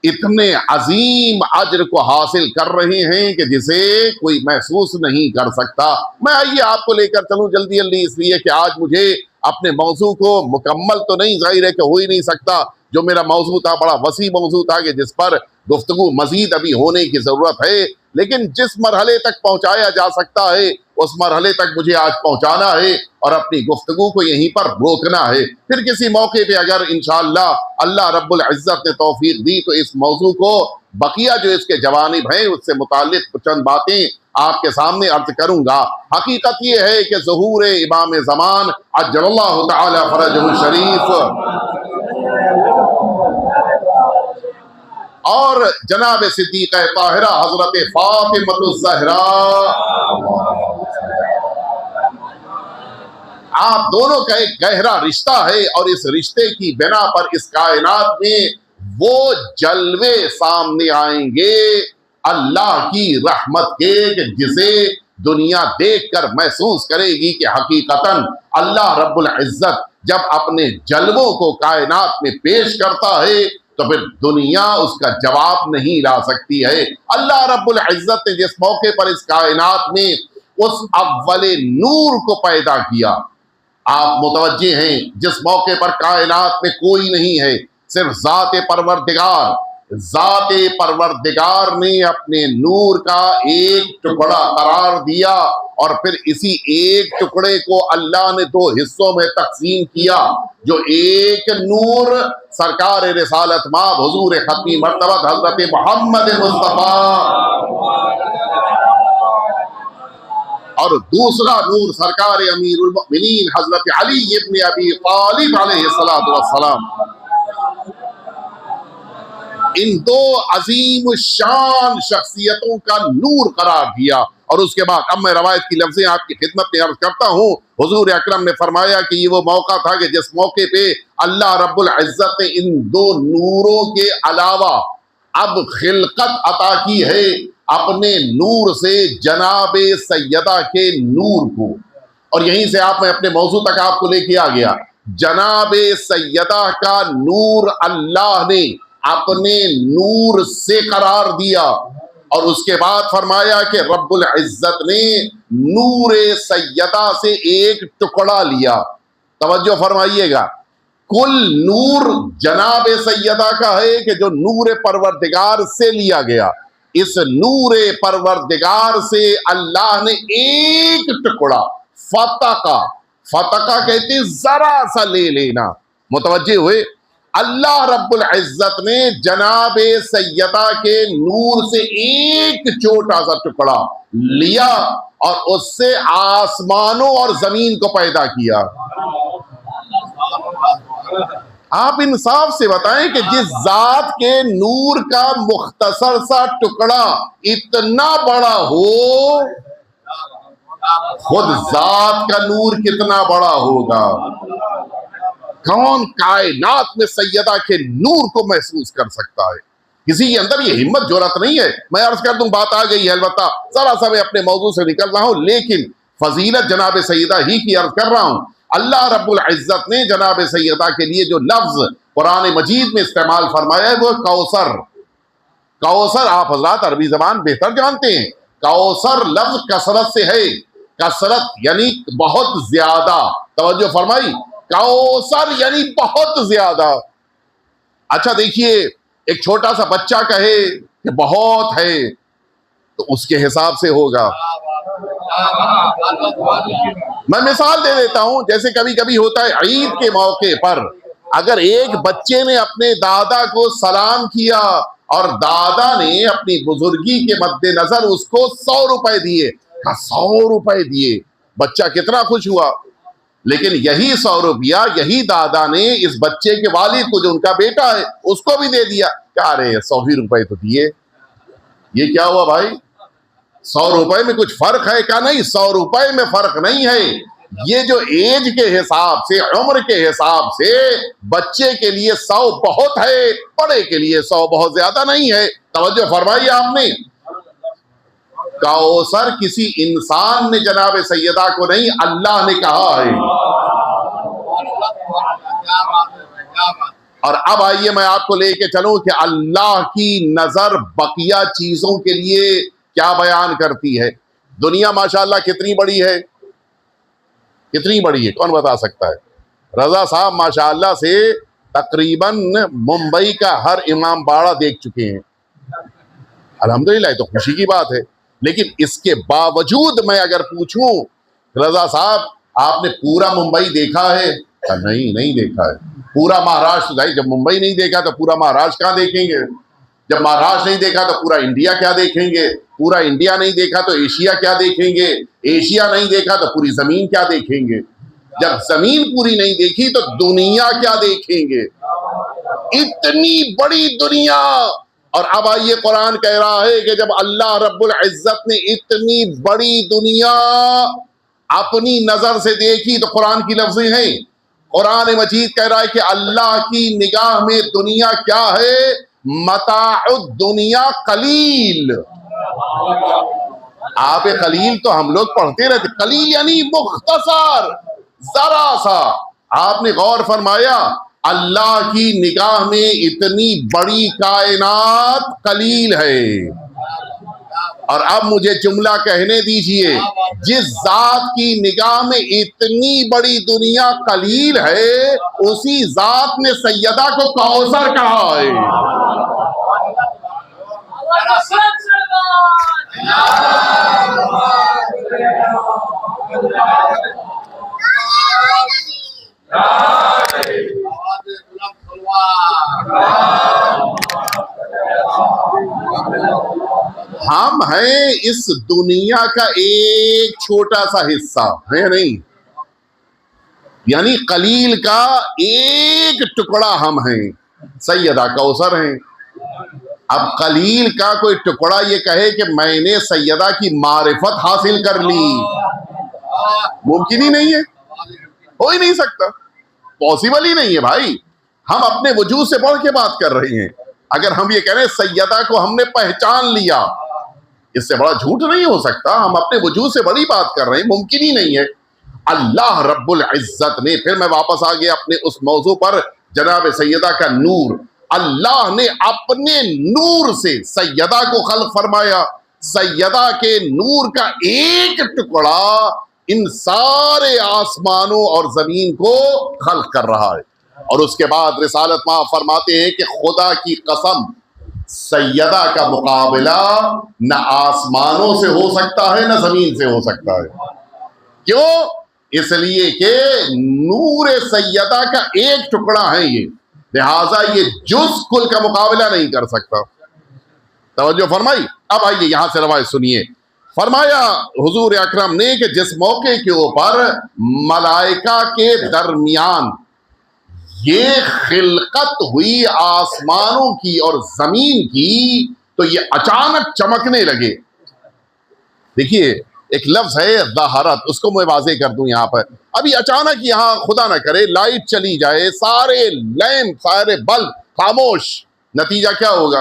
Speaker 5: इतने अजीम अज्र को हासिल कर रहे हैं कि जिसे कोई महसूस नहीं कर सकता। मैं आइए आपको लेकर चलूं जल्दी जल्दी, इसलिए कि आज मुझे अपने मौजू को मुकम्मल तो नहीं, जाहिर है कि हो ही नहीं सकता, जो मेरा मौजू था बड़ा वसी मौजू था कि जिस पर गुफ्तगू मजीद अभी होने की ज़रूरत है, लेकिन जिस मरहले तक पहुंचाया जा सकता है उस मरहले तक मुझे आज पहुंचाना है और अपनी गुफ्तगू को यहीं पर रोकना है। फिर किसी मौके पे अगर इंशाअल्लाह अल्लाह रब्बुल इज्जत ने तौफीक दी तो इस मौजू को बकिया जो इसके जवानिब हैं उससे मुताल्लिक चंद बातें आपके सामने अर्ज करूंगा। हकीकत ये है कि ज़ुहूर इमाम ज़मान अज्जलल्लाहु तआला फरजहु शरीफ और जनाब सिद्दीक़ा ताहिरा हजरत फातिमतुज़ ज़हरा, आप दोनों का एक गहरा रिश्ता है और इस रिश्ते की बिना पर इस कायनात में वो जलवे सामने आएंगे अल्लाह की रहमत के जिसे दुनिया देखकर महसूस करेगी कि हकीकतन अल्लाह रब्बुल इज्जत जब अपने जलवों को कायनात में पेश करता है तो फिर दुनिया उसका जवाब नहीं ला सकती है। अल्लाह रब्बुल इज्जत ने जिस मौके पर इस कायनात में उस अव्वले नूर को पैदा किया, आप मुतवज्जे हैं, जिस मौके पर कायनात में कोई नहीं है, सिर्फ ज़ाते परवरदिगार ने अपने नूर का एक टुकड़ा करार दिया और फिर इसी एक टुकड़े को अल्लाह ने दो हिस्सों में तकसीम किया। जो एक नूर सरकार रिसालत माब हुजूर खत्मी मर्तबत हजरत मोहम्मद मुस्तफा और दूसरा नूर सरकार अमीरुल मोमिनीन हजरत अली इब्न अबी तालिब अलैहिस्सलातु वस्सलाम, इन दो अजीम शान शख्सियतों का नूर करार दिया। और उसके बाद अब मैं रवायत की लफ्ज़ें आपकी खिदमत में अर्ज करता हूँ। हुजूर अकरम ने फरमाया कि ये वो मौका था कि जिस मौके पे अल्लाह रब्बुल इज्जत ने इन दो नूरों के अलावा अब खिलकत अता की है अपने नूर से जनाबे सैयदा के नूर को। और यहीं से आप मैं अपने मौजू तक आपको लेके आ गया। जनाबे सैयदा का नूर अल्लाह ने अपने नूर से करार दिया और उसके बाद फरमाया कि रब्बुल इज्जत ने नूरे सैयदा से एक टुकड़ा लिया। तवज्जो फरमाइएगा, कुल नूर जनाबे सैयदा का है कि जो नूर परवरदिगार से लिया गया। इस नूर परवरदिगार से अल्लाह ने एक टुकड़ा फतका कहते जरा सा ले लेना, मुतवज्जे हुए। अल्लाह रब्बुल इज्जत ने जनाबे सैयदा के नूर से एक छोटा सा टुकड़ा लिया और उससे आसमानों और जमीन को पैदा किया। आप इंसाफ से बताएं कि जिस जात के नूर का मुख्तसर सा टुकड़ा इतना बड़ा हो, खुद जात का नूर कितना बड़ा होगा। कौन कायनात में सैयदा के नूर को महसूस कर सकता है? किसी के अंदर ये हिम्मत जुर्रत नहीं है। मैं अर्ज कर दूं, बात आ गई है, अलबत्ता जरा सा मैं अपने मौजू से निकल रहा हूं, लेकिन फजीलत जनाब सैयदा ही की अर्ज कर रहा हूं। अल्लाह रब्बुल इज्जत ने जनाब सैयदा के लिए जो लफ्ज कुरान मजीद में इस्तेमाल फरमाया है वो कौसर। कौसर आप हजरात अरबी जबान बेहतर जानते हैं। कौसर लफ्ज कसरत से है, कसरत यानी बहुत ज्यादा। तवज्जो फरमाई, कौसर यानी बहुत ज्यादा। अच्छा देखिए, एक छोटा सा बच्चा कहे कि बहुत है तो उसके हिसाब से होगा। मैं मिसाल दे देता हूं, जैसे कभी कभी होता है ईद के मौके पर अगर एक बच्चे ने अपने दादा को सलाम किया और दादा ने अपनी बुजुर्गी के मद्देनजर उसको 100 रुपए दिए, 100 रुपए दिए, बच्चा कितना खुश हुआ। लेकिन यही 100 रुपया यही दादा ने इस बच्चे के वालिद को, जो उनका बेटा है, उसको भी दे दिया। क्या रे 100 ही रुपए तो दिए, ये क्या हुआ भाई? 100 रुपए में कुछ फर्क है क्या? नहीं, 100 रुपए में फर्क नहीं है। ये जो एज के हिसाब से, उम्र के हिसाब से बच्चे के लिए 100 बहुत है, बड़े के लिए 100 बहुत ज्यादा नहीं है। तवज्जो फरमाइए आपने। कौसर किसी इंसान ने जनाब सैयदा को नहीं, अल्लाह ने कहा है। और अब आइए मैं आपको लेके चलूं कि अल्लाह की नजर बकिया चीजों के लिए क्या बयान करती है। दुनिया माशाअल्लाह कितनी बड़ी है, कितनी बड़ी है, कौन बता सकता है? रजा साहब माशाअल्लाह से तकरीबन मुंबई का हर इमाम बाड़ा देख चुके हैं। अल्हम्दुलिल्लाह, तो खुशी की बात है। लेकिन इसके बावजूद मैं अगर पूछूं, रजा साहब आपने पूरा मुंबई देखा है? नहीं, नहीं देखा है। पूरा महाराष्ट्र भाई, जब मुंबई नहीं देखा तो पूरा महाराष्ट्र कहाँ देखेंगे? जब महाराष्ट्र नहीं देखा तो पूरा इंडिया क्या देखेंगे? पूरा इंडिया नहीं देखा तो एशिया क्या देखेंगे? एशिया नहीं देखा तो पूरी जमीन क्या देखेंगे? जब जमीन पूरी नहीं देखी तो दुनिया क्या देखेंगे? इतनी बड़ी दुनिया। और अब आइए, कुरान कह रहा है कि जब अल्लाह रब्बुल इज्जत ने इतनी बड़ी दुनिया अपनी नजर से देखी, तो कुरान की लफ्ज़ें हैं, कुरान मजीद कह रहा है कि अल्लाह की निगाह में दुनिया क्या है? मताउद दुनिया कलील। आप कलील तो हम लोग पढ़ते रहते, कलील यानी मुख्तसर, जरा सा। आपने गौर फरमाया, अल्लाह की निगाह में इतनी बड़ी कायनात कलील है। और अब मुझे जुमला कहने दीजिए, जिस जात की निगाह में इतनी बड़ी दुनिया कलील है, उसी जात ने सैयदा को कौसर कहा है। हम हैं इस दुनिया का एक छोटा सा हिस्सा, है नहीं? यानी कलील का एक टुकड़ा हम हैं, सैयदा कौसर हैं। अब कलील का कोई टुकड़ा ये कहे कि मैंने सैयदा की मारिफत हासिल कर ली, मुमकिन ही नहीं है, हो ही नहीं सकता, पॉसिबल ही नहीं है भाई। हम अपने वजूद से बढ़ के बात कर रहे हैं। अगर हम ये कह रहे हैं सैयदा को हमने पहचान लिया, इससे बड़ा झूठ नहीं हो सकता। हम अपने वजूद से बड़ी बात कर रहे हैं, मुमकिन ही नहीं है। अल्लाह रब्बुल इज्जत ने, फिर मैं वापस आ गया अपने उस मौजू पर, जनाब सैयदा का नूर। अल्लाह ने अपने नूर से सैयदा को खल्क फरमाया। सैयदा के नूर का एक टुकड़ा इन सारे आसमानों और जमीन को खल्क कर रहा है। और उसके बाद रिसालत मां फरमाते हैं कि खुदा की कसम, सैयदा का मुकाबला न आसमानों से हो सकता है न जमीन से हो सकता है। क्यों? इसलिए कि नूर सैयदा का एक टुकड़ा है ये, लिहाजा ये जुज़ कुल का मुकाबला नहीं कर सकता। तवज्जो फरमाई। अब आइए यहां से रवायत सुनिए। फरमाया हुजूर अकरम ने कि जिस मौके के ऊपर मलाइका के दरमियान ये खिलकत हुई आसमानों की और जमीन की, तो ये अचानक चमकने लगे। देखिए, एक लफ्ज है ज़हरत, उसको मैं वाज़े कर दूं यहां पर। अभी अचानक यहां खुदा ना करे लाइट चली जाए, सारे लैंप सारे बल्ब खामोश, नतीजा क्या होगा?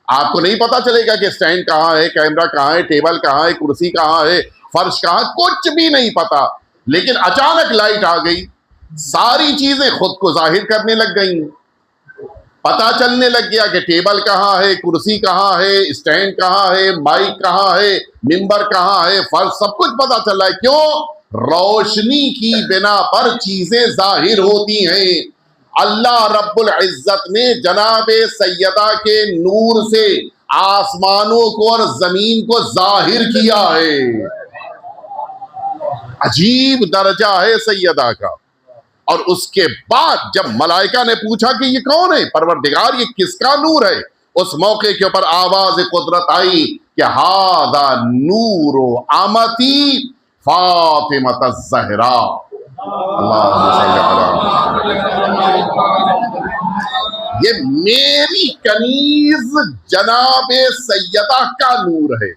Speaker 5: आपको नहीं पता चलेगा कि स्टैंड कहां है, कैमरा कहां है, टेबल कहां है, कुर्सी कहां है, फर्श कहां, कुछ भी नहीं पता। लेकिन अचानक लाइट आ गई, सारी चीजें खुद को जाहिर करने लग गई। पता चलने लग गया कि टेबल कहाँ है, कुर्सी कहाँ है, स्टैंड कहाँ है, माइक कहाँ है, मिंबर कहाँ है, फर्श, सब कुछ पता चल रहा है। क्यों? रोशनी की बिना पर चीजें जाहिर होती हैं। अल्लाह रब्बुल इज्जत ने जनाबे सैयदा के नूर से आसमानों को और जमीन को जाहिर किया है। अजीब दर्जा है सैयदा का। और उसके बाद जब मलाइका ने पूछा कि ये कौन है, परवरदिगार ये किसका नूर है, उस मौके के ऊपर आवाज कुदरत आई कि हादा नूरो आमती फातिमा ज़हरा। ये मेरी कनीज जनाबे सैयदा का नूर है।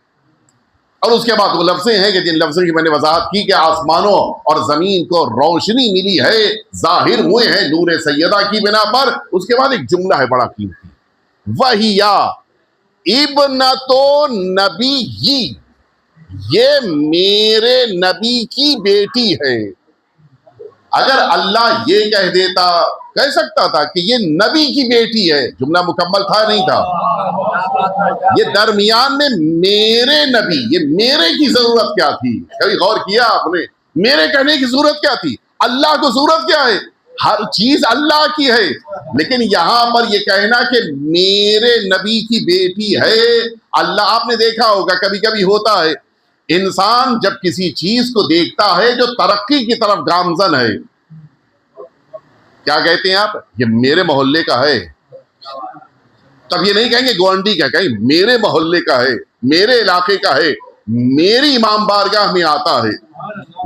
Speaker 5: और उसके बाद वो लफ्ज़ें हैं कि जिन लफ्ज़ों की मैंने वजाहत की कि आसमानों और ज़मीन को रोशनी मिली है, जाहिर हुए हैं नूर सैयदा की बिना पर। उसके बाद एक जुमला है बड़ा कीमती, वहिया इब्नतो नबी, ये मेरे नबी की बेटी है। अगर अल्लाह ये कह देता, कह सकता था कि ये नबी की बेटी है, जुमला मुकम्मल था नहीं था। ये दरमियान में मेरे नबी, ये मेरे की जरूरत क्या थी? कभी गौर किया आपने? मेरे कहने की जरूरत क्या थी? अल्लाह को जरूरत क्या है? हर चीज अल्लाह की है, लेकिन यहां पर ये कहना कि मेरे नबी की बेटी है अल्लाह, आपने देखा होगा कभी कभी होता है इंसान जब किसी चीज को देखता है जो तरक्की की तरफ गामजन है, क्या कहते हैं आप, ये मेरे मोहल्ले का है, तब ये नहीं कहेंगे ग्वांडी का, कहेंगे मेरे मोहल्ले का है, मेरे इलाके का है, मेरी इमाम बारगाह में आता है,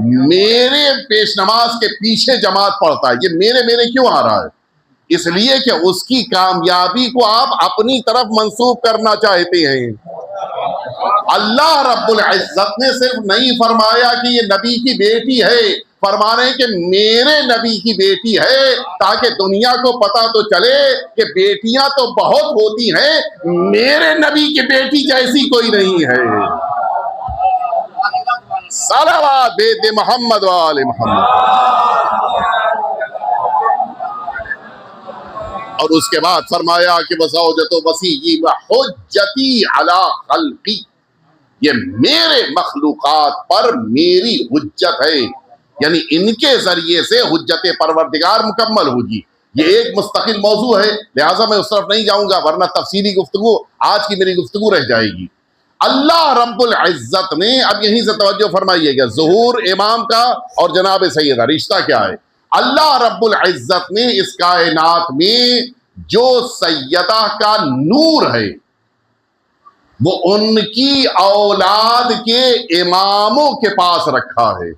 Speaker 5: मेरे पेश नमाज के पीछे जमात पढ़ता है, ये मेरे मेरे क्यों आ रहा है? इसलिए कि उसकी कामयाबी को आप अपनी तरफ मंसूब करना चाहते हैं। अल्लाह रब्बुल इज्जत ने सिर्फ नहीं फरमाया कि ये नबी की बेटी है, फरमा रहे हैं कि मेरे नबी की बेटी है, ताकि दुनिया को पता तो चले कि बेटियां तो बहुत होती हैं, मेरे नबी की बेटी जैसी कोई नहीं है। सलावत बेद मोहम्मद वाले मोहम्मद। और उसके बाद फरमाया कि वज़ौजतो वसीयी व हुज्जती अला खल्क़ी, ये मेरे मखलूकात पर मेरी हुज्जत है, यानी इनके जरिए से हुज्जत परवरदिगार मुकम्मल होगी। ये एक मुस्तकिल मौजू है, लिहाजा मैं उस तरफ नहीं जाऊंगा, वरना तफसीली गुफ्तगू आज की मेरी गुफ्तगू रह जाएगी। अल्लाह रब्बुल इज्जत ने, अब यहीं से तवज्जो फरमाइएगा, ज़ुहूर इमाम का और जनाब सैयदा रिश्ता क्या है। अल्लाह रब्बुल इज्जत ने इस कायनात में जो सैयदा का नूर है वो उनकी औलाद के इमामों के पास रखा है,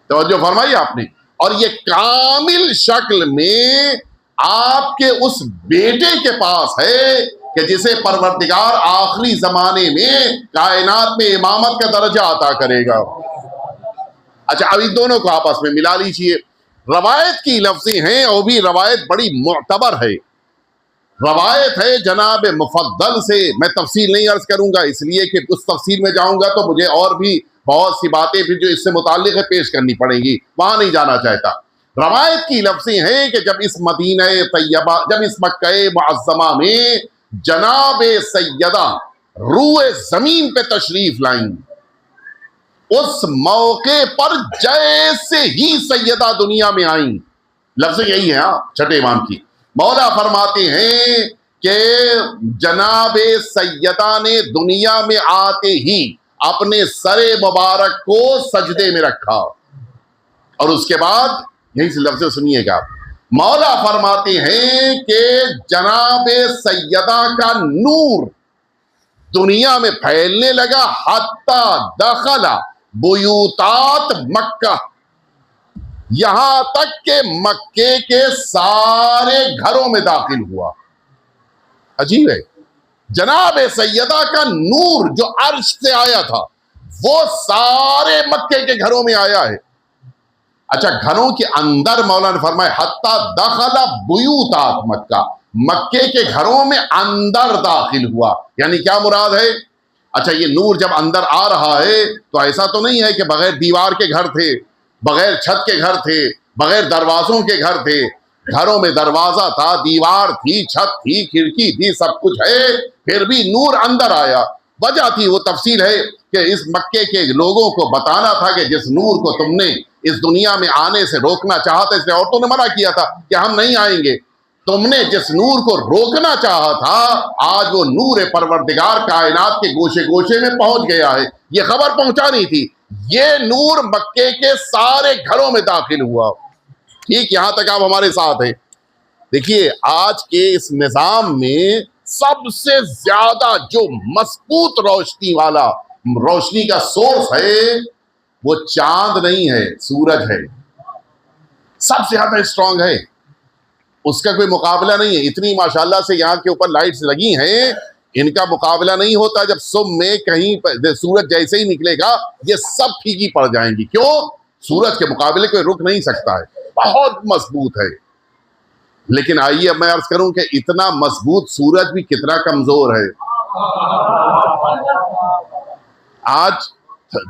Speaker 5: तवज्जो फरमाई आपने। और ये कामिल शक्ल में आपके उस बेटे के पास है कि जिसे परवरदिगार आखिरी जमाने में कायनात में इमामत का दर्जा अता करेगा। अच्छा, अब इन दोनों को आपस में मिला लीजिए। रवायत की लफ्ज़ें हैं और भी रवायत बड़ी मुअतबर है, रवायत है जनाब मुफद्दल से। मैं तफसील नहीं अर्ज करूंगा इसलिए कि उस तफसील में जाऊंगा तो मुझे और भी बहुत सी बातें फिर जो इससे मुताल्लिक़ है पेश करनी पड़ेंगी, वहां नहीं जाना चाहता। रवायत की लफ्ज़ें हैं कि जब इस मदीना तैयबा, जब इस मक्का मुअज़्ज़मा में जनाब सैयदा रूए जमीन पे तशरीफ लाईं, उस मौके पर जैसे ही सैयदा दुनिया में आई, लफ्ज़ यही है छठे इमाम की, मौला फरमाते हैं कि जनाब सैयदा ने दुनिया में आते ही अपने सरे मुबारक को सजदे में रखा, और उसके बाद यही से लफ्ज़ सुनिएगा, मौला फरमाते हैं कि जनाब सैयदा का नूर दुनिया में फैलने लगा, हत्ता दखला बुयूतात मक्का, यहां तक के मक्के के सारे घरों में दाखिल हुआ। अजीब है, जनाब सैयदा का नूर जो अर्श से आया था वो सारे मक्के के घरों में आया है। अच्छा, घरों के अंदर मौला ने फरमाया हत्ता दखला बुयूतात मक्का, मक्के के घरों में अंदर दाखिल हुआ, यानी क्या मुराद है? अच्छा, ये नूर जब अंदर आ रहा है तो ऐसा तो नहीं है कि बगैर दीवार के घर थे, बगैर छत के घर थे, बगैर दरवाजों के घर थे। घरों में दरवाजा था, दीवार थी, छत थी, खिड़की थी, सब कुछ है, फिर भी नूर अंदर आया। वजह थी, वो तफसील है कि इस मक्के के लोगों को बताना था कि जिस नूर को तुमने इस दुनिया में आने से रोकना चाहा था, इसलिए औरतों ने मना किया था कि हम नहीं आएंगे, तुमने जिस नूर को रोकना चाहा था, आज वो नूर परवरदिगार कायनात के गोशे गोशे में पहुंच गया है। ये खबर पहुंचानी थी, ये नूर मक्के के सारे घरों में दाखिल हुआ। ठीक, यहां तक आप हमारे साथ हैं। देखिए, आज के इस निजाम में सबसे ज्यादा जो मजबूत रोशनी वाला, रोशनी का सोर्स है वो चांद नहीं है, सूरज है, सबसे ज्यादा स्ट्रांग है, उसका कोई मुकाबला नहीं है। इतनी माशाल्लाह से यहाँ के ऊपर लाइट्स लगी हैं, इनका मुकाबला नहीं होता। जब सुबह में कहीं सूरज जैसे ही निकलेगा ये सब फीकी पड़ जाएंगी। क्यों? सूरज के मुकाबले कोई रुक नहीं सकता है, बहुत मजबूत है। लेकिन आइए अब मैं अर्ज करूं कि इतना मजबूत सूरज भी कितना कमजोर है। आज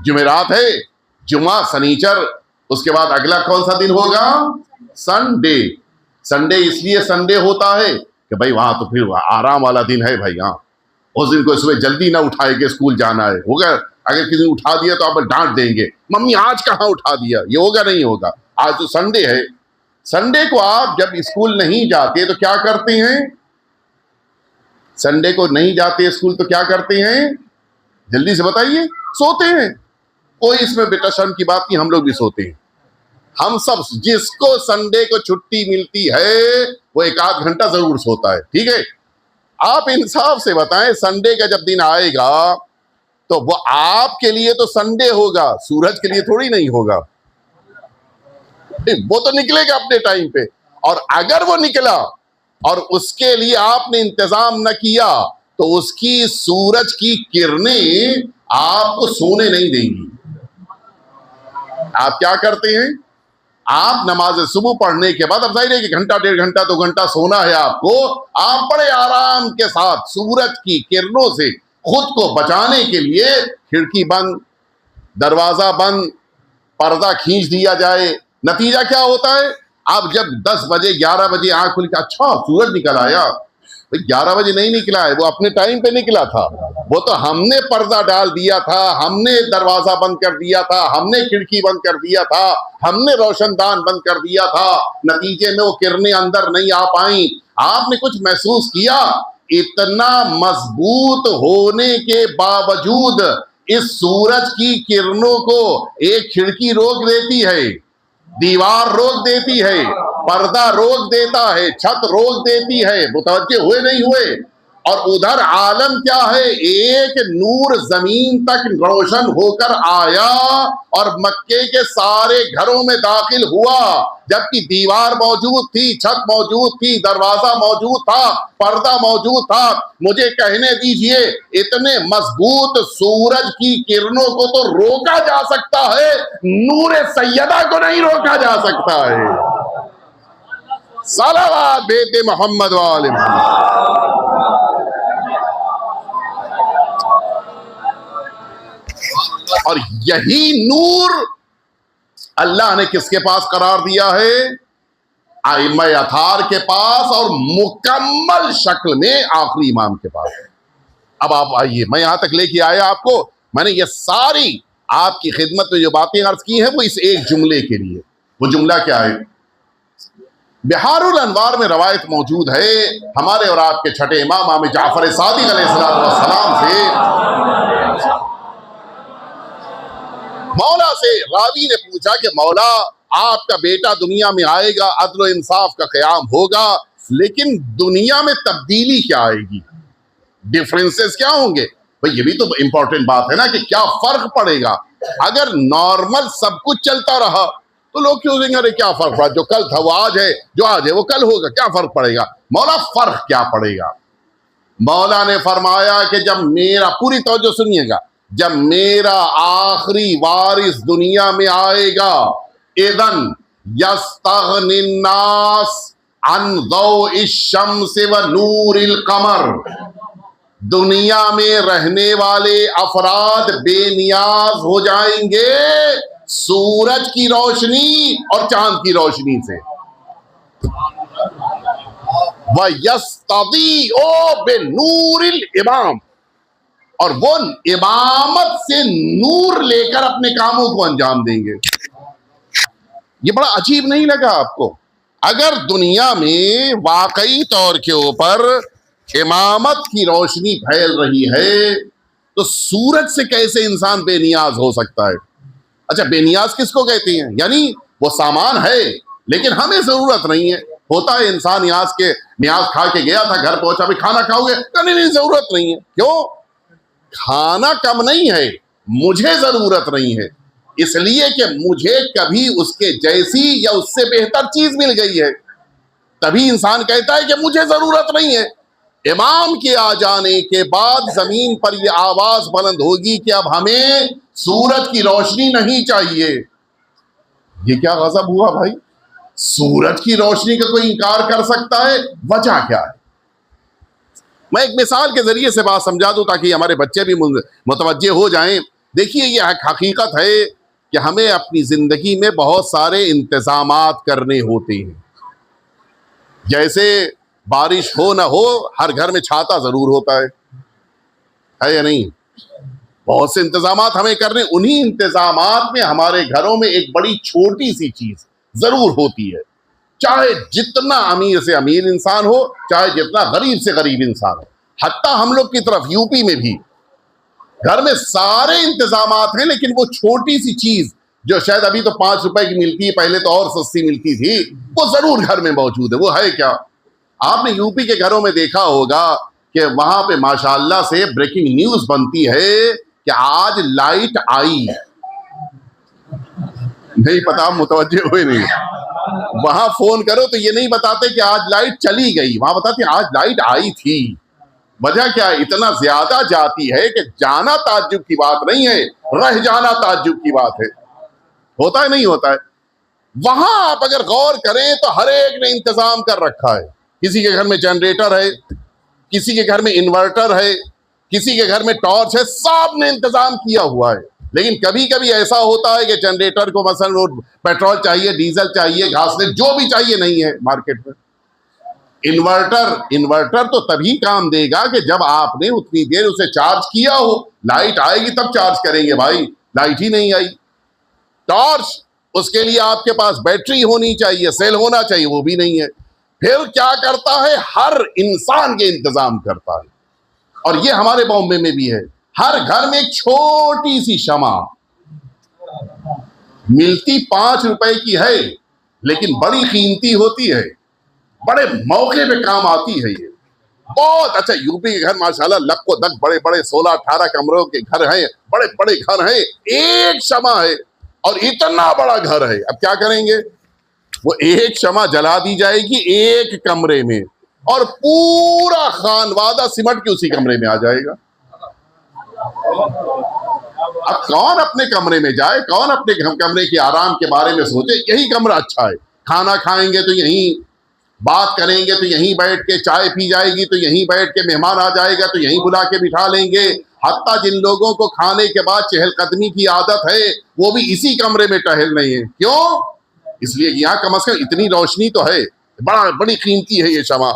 Speaker 5: जुमेरात है, जुमा, सनीचर, उसके बाद अगला कौन सा दिन होगा? संडे। संडे इसलिए संडे होता है कि भाई वहां तो फिर आराम वाला दिन है भाई। हाँ, उस दिन को सुबह जल्दी ना उठाए कि स्कूल जाना है, होगा? अगर किसी ने उठा दिया तो आप डांट देंगे, मम्मी आज कहाँ उठा दिया, ये होगा नहीं होगा। आज तो संडे है, संडे को आप जब स्कूल नहीं जाते तो क्या करते हैं? संडे को नहीं जाते स्कूल तो क्या करते हैं? जल्दी से बताइए। सोते हैं। कोई इसमें बेटा शर्म की बात नहीं, हम लोग भी सोते हैं। हम सब, जिसको संडे को छुट्टी मिलती है वो 1 आध घंटा जरूर सोता है, ठीक है। आप इंसाफ से बताएं, संडे का जब दिन आएगा तो वो आपके लिए तो संडे होगा, सूरज के लिए थोड़ी नहीं होगा। वो तो निकलेगा अपने टाइम पे, और अगर वो निकला और उसके लिए आपने इंतजाम न किया तो उसकी सूरज की किरणें आपको सोने नहीं देंगी। आप क्या करते हैं? आप नमाज सुबह पढ़ने के बाद, अब जाहिर है कि घंटा 1.5 घंटा 2 घंटा सोना है आपको, आप बड़े आराम के साथ सूरज की किरणों से खुद को बचाने के लिए खिड़की बंद, दरवाजा बंद, पर्दा खींच दिया जाए। नतीजा क्या होता है? आप जब 10 बजे 11 बजे आंख खुली, अच्छा सूरज निकल आया। 11 बजे नहीं निकला है, वो अपने टाइम पे निकला था। वो तो हमने पर्दा डाल दिया था, हमने दरवाजा बंद कर दिया था, हमने खिड़की बंद कर दिया था, हमने रोशनदान बंद कर दिया था। नतीजे में वो किरणें अंदर नहीं आ पाई। आपने कुछ महसूस किया? इतना मजबूत होने के बावजूद इस सूरज की किरणों को एक खिड़की रोक देती है, दीवार रोक देती है, पर्दा रोक देता है, छत रोक देती है। मुतवज्जे हुए नहीं हुए? और उधर आलम क्या है? एक नूर जमीन तक रोशन होकर आया और मक्के के सारे घरों में दाखिल हुआ, जबकि दीवार मौजूद थी, छत मौजूद थी, दरवाजा मौजूद था, पर्दा मौजूद था। मुझे कहने दीजिए, इतने मजबूत सूरज की किरणों को तो रोका जा सकता है, नूरे सैयदा को नहीं रोका जा सकता है। सलावत बेटे मोहम्मद वाले मोहम्मद। और यही नूर अल्लाह ने किसके पास करार दिया है? आइम्मा अथार के पास, और मुकम्मल शक्ल में आखिरी इमाम के पास। अब आप आइए, मैं यहां तक लेके आया आपको। मैंने ये सारी आपकी खिदमत में जो बातें अर्ज की हैं वो इस एक जुमले के लिए। वो जुमला क्या है? बिहारुल अनवार में रवायत मौजूद है हमारे और आपके छठे इमाम आमिर जाफर सादिक अलैहिस्सलाम से। मौला से रावी ने पूछा कि मौला, आपका बेटा दुनिया में आएगा, अदल और इंसाफ का क़याम होगा, लेकिन दुनिया में तब्दीली क्या आएगी? डिफरेंसेस क्या होंगे? भाई ये भी तो इंपॉर्टेंट बात है ना कि क्या फर्क पड़ेगा। अगर नॉर्मल सब कुछ चलता रहा तो लोग क्यों कहेंगे अरे क्या फर्क पड़ा, जो कल था वो आज है, जो आज है वो कल होगा, क्या फर्क पड़ेगा? मौला फर्क क्या पड़ेगा? मौला ने फरमाया कि जब मेरा, पूरी तवज्जो सुनिएगा, जब मेरा आखिरी वारिस दुनिया में आएगा, इदन यस्तगनिन्नास अन दौइश शम्स व नूरिल कमर, दुनिया में रहने वाले अफराद बेनियाज हो जाएंगे सूरज की रोशनी और चांद की रोशनी से। व यस्तदीओ बिनूरिल इमाम, और वो इमामत से नूर लेकर अपने कामों को अंजाम देंगे। ये बड़ा अजीब नहीं लगा आपको? अगर दुनिया में वाकई तौर के ऊपर इमामत की रोशनी फैल रही है तो सूरज से कैसे इंसान बेनियाज हो सकता है? अच्छा, बेनियाज किसको कहते हैं? यानी वो सामान है लेकिन हमें जरूरत नहीं है। होता है इंसान न्याज खा के गया था, घर पहुंचा, भी खाना खाओगे? नहीं, जरूरत नहीं है। क्यों? खाना कम नहीं है, मुझे जरूरत नहीं है, इसलिए कि मुझे कभी उसके जैसी या उससे बेहतर चीज मिल गई है। तभी इंसान कहता है कि मुझे जरूरत नहीं है। इमाम के आ जाने के बाद जमीन पर यह आवाज बुलंद होगी कि अब हमें सूरज की रोशनी नहीं चाहिए। ये क्या गजब हुआ भाई? सूरज की रोशनी का कोई इनकार कर सकता है? वजह क्या है? मैं एक मिसाल के जरिए से बात समझा दूं ताकि हमारे बच्चे भी मुतवज्जे हो जाएं। देखिए, ये हकीकत है कि हमें अपनी जिंदगी में बहुत सारे इंतजामात करने होते हैं। जैसे बारिश हो ना हो, हर घर में छाता जरूर होता है या नहीं? बहुत से इंतजामात हमें करने। उन्हीं इंतजामात में हमारे घरों में एक बड़ी छोटी सी चीज जरूर होती है, चाहे जितना अमीर से अमीर इंसान हो, चाहे जितना गरीब से गरीब इंसान हो। हत्ता हम लोग की तरफ यूपी में भी घर में सारे इंतजामात हैं, लेकिन वो छोटी सी चीज जो शायद अभी तो 5 रुपए की मिलती है, पहले तो और सस्ती मिलती थी, वो जरूर घर में मौजूद है। वो है क्या? आपने यूपी के घरों में देखा होगा कि वहां पे माशाअल्लाह से ब्रेकिंग न्यूज बनती है कि आज लाइट आई। नहीं पता, मुतवज्जे हुए नहीं। वहां फोन करो तो ये नहीं बताते कि आज लाइट चली गई, वहां बताते आज लाइट आई थी। वजह क्या है? इतना ज्यादा जाती है कि जाना ताज्जुब की बात नहीं है, रह जाना ताज्जुब की बात है। होता है नहीं होता है? वहां आप अगर गौर करें तो हर एक ने इंतजाम कर रखा है। किसी के घर में जनरेटर है, किसी के घर में इन्वर्टर है, किसी के घर में टॉर्च है, सब ने इंतजाम किया हुआ है। लेकिन कभी कभी ऐसा होता है कि जनरेटर को मसलन वो पेट्रोल चाहिए, डीजल चाहिए, घासलेट जो भी चाहिए नहीं है मार्केट में। इन्वर्टर तो तभी काम देगा कि जब आपने उतनी देर उसे चार्ज किया हो। लाइट आएगी तब चार्ज करेंगे भाई, लाइट ही नहीं आई। टॉर्च, उसके लिए आपके पास बैटरी होनी चाहिए, सेल होना चाहिए, वो भी नहीं है। फिर क्या करता है? हर इंसान के इंतजाम करता है। और ये हमारे बॉम्बे में भी है, हर घर में एक छोटी सी शमा मिलती 5 रुपए की है, लेकिन बड़ी कीमती होती है, बड़े मौके पे काम आती है। ये बहुत अच्छा। यूपी के घर माशाल्लाह लक्को दक बड़े बड़े 16-18 कमरों के घर हैं, बड़े बड़े घर हैं, एक शमा है और इतना बड़ा घर है। अब क्या करेंगे? वो एक शमा जला दी जाएगी एक कमरे में और पूरा खानवादा सिमट के उसी कमरे में आ जाएगा। अब कौन अपने कमरे में जाए, कौन अपने कमरे के आराम के बारे में सोचे? यही कमरा अच्छा है, खाना खाएंगे तो यहीं, बात करेंगे तो यहीं बैठ के, चाय पी जाएगी तो यहीं बैठ के, मेहमान आ जाएगा तो यहीं बुला के बिठा लेंगे। हत्ता जिन लोगों को खाने के बाद चहलकदमी की आदत है वो भी इसी कमरे में टहल रहे हैं। क्यों? इसलिए कि यहाँ कम से कम इतनी रोशनी तो है, बड़ी कीमती है ये शमा।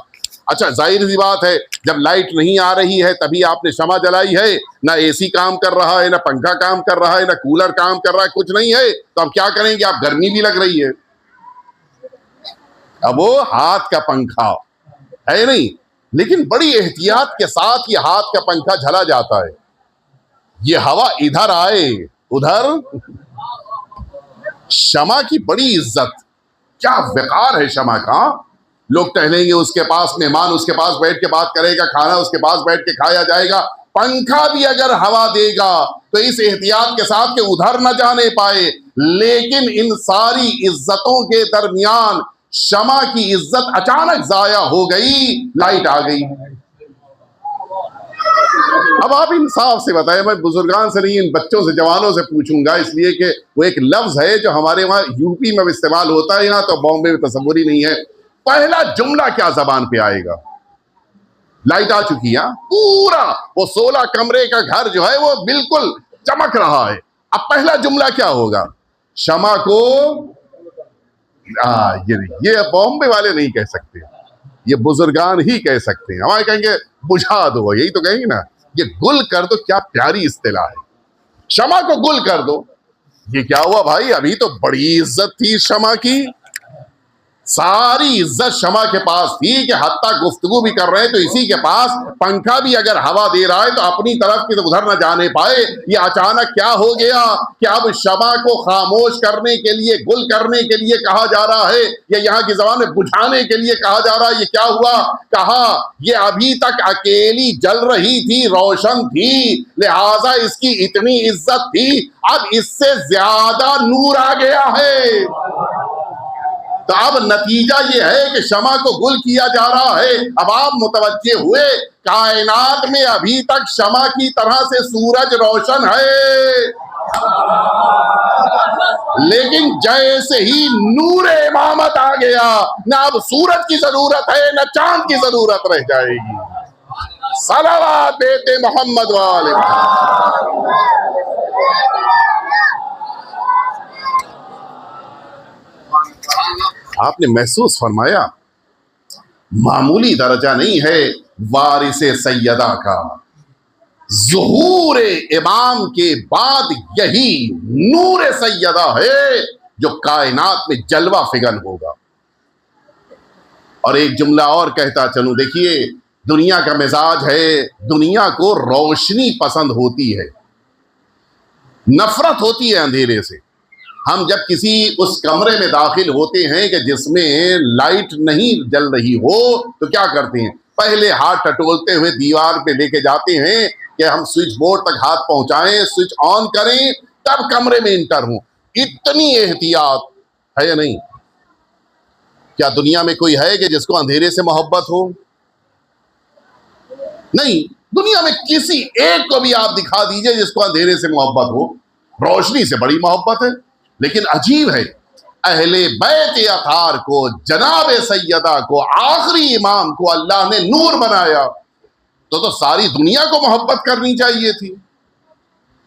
Speaker 5: अच्छा, जाहिर सी बात है जब लाइट नहीं आ रही है तभी आपने शमा जलाई है, ना एसी काम कर रहा है, ना पंखा काम कर रहा है, ना कूलर काम कर रहा है, कुछ नहीं है, तो अब क्या करेंगे? आप गर्मी भी लग रही है। अब वो हाथ का पंखा है नहीं, लेकिन बड़ी एहतियात के साथ ये हाथ का पंखा झला जाता है। ये हवा इधर आए उधर, शमा की बड़ी इज्जत, क्या वकार है शमा का। लोग टहलेंगे उसके पास, मेहमान उसके पास बैठ के बात करेगा, खाना उसके पास बैठ के खाया जाएगा। पंखा भी अगर हवा देगा तो इस एहतियात के साथ कि उधर न जाने पाए। लेकिन इन सारी इज्जतों के दरमियान शमा की इज्जत अचानक जाया हो गई, लाइट आ गई। अब आप इंसाफ से बताएं, मैं बुजुर्गान से नहीं, इन बच्चों से, जवानों से पूछूंगा, इसलिए कि वो एक लफ्ज है जो हमारे वहां यूपी में इस्तेमाल होता है, यहाँ तो बॉम्बे में तस्वुर ही नहीं है। पहला जुमला क्या जबान पे आएगा? लाइट आ चुकी है, पूरा वो 16 कमरे का घर जो है वो बिल्कुल चमक रहा है। अब पहला जुमला क्या होगा? शमा को ये बॉम्बे वाले नहीं कह सकते, ये बुजुर्गान ही कह सकते हैं। हमारे कहेंगे बुझा दो, यही तो कहेंगे ना, ये गुल कर दो। क्या प्यारी इस्तिलाह है, शमा को गुल कर दो। ये क्या हुआ भाई? अभी तो बड़ी इज्जत थी शमा की, सारी इज्जत शमा के पास थी कि हत्ता गुफ्तगू भी कर रहे हैं तो इसी के पास, पंखा भी अगर हवा दे रहा है तो अपनी तरफ की तो उधर न जाने पाए। ये अचानक क्या हो गया कि अब शमा को खामोश करने के लिए, गुल करने के लिए कहा जा रहा है, या यहाँ की जबान में बुझाने के लिए कहा जा रहा है? ये क्या हुआ? कहा ये अभी तक अकेली जल रही थी, रोशन थी, लिहाजा इसकी इतनी इज्जत थी, अब इससे ज्यादा नूर आ गया है। तो अब नतीजा ये है कि शमा को गुल किया जा रहा है। अब आप मुतवज्जे हुए, कायनात में अभी तक शमा की तरह से सूरज रोशन है, लेकिन जैसे ही नूर इमामत आ गया, न अब सूरज की जरूरत है न चांद की जरूरत रह जाएगी। सलावत देते मोहम्मद वाले। आपने महसूस फरमाया, मामूली दर्जा नहीं है वारिसे सैयदा का। ज़ुहूर इमाम के बाद यही नूर सैयदा है जो कायनात में जलवा फिगन होगा। और एक जुमला और कहता चलूं, देखिए दुनिया का मिजाज है, दुनिया को रोशनी पसंद होती है, नफरत होती है अंधेरे से। हम जब किसी उस कमरे में दाखिल होते हैं कि जिसमें लाइट नहीं जल रही हो तो क्या करते हैं, पहले हाथ टटोलते हुए दीवार पे लेके जाते हैं कि हम स्विच बोर्ड तक हाथ पहुंचाएं, स्विच ऑन करें, तब कमरे में इंटर हों। इतनी एहतियात है या नहीं? क्या दुनिया में कोई है कि जिसको अंधेरे से मोहब्बत हो? नहीं, दुनिया में किसी एक को भी आप दिखा दीजिए जिसको अंधेरे से मोहब्बत हो। रोशनी से बड़ी मोहब्बत है। लेकिन अजीब है, अहले बैत अतार को, जनाब सैयदा को, आखिरी इमाम को अल्लाह ने नूर बनाया, तो सारी दुनिया को मोहब्बत करनी चाहिए थी।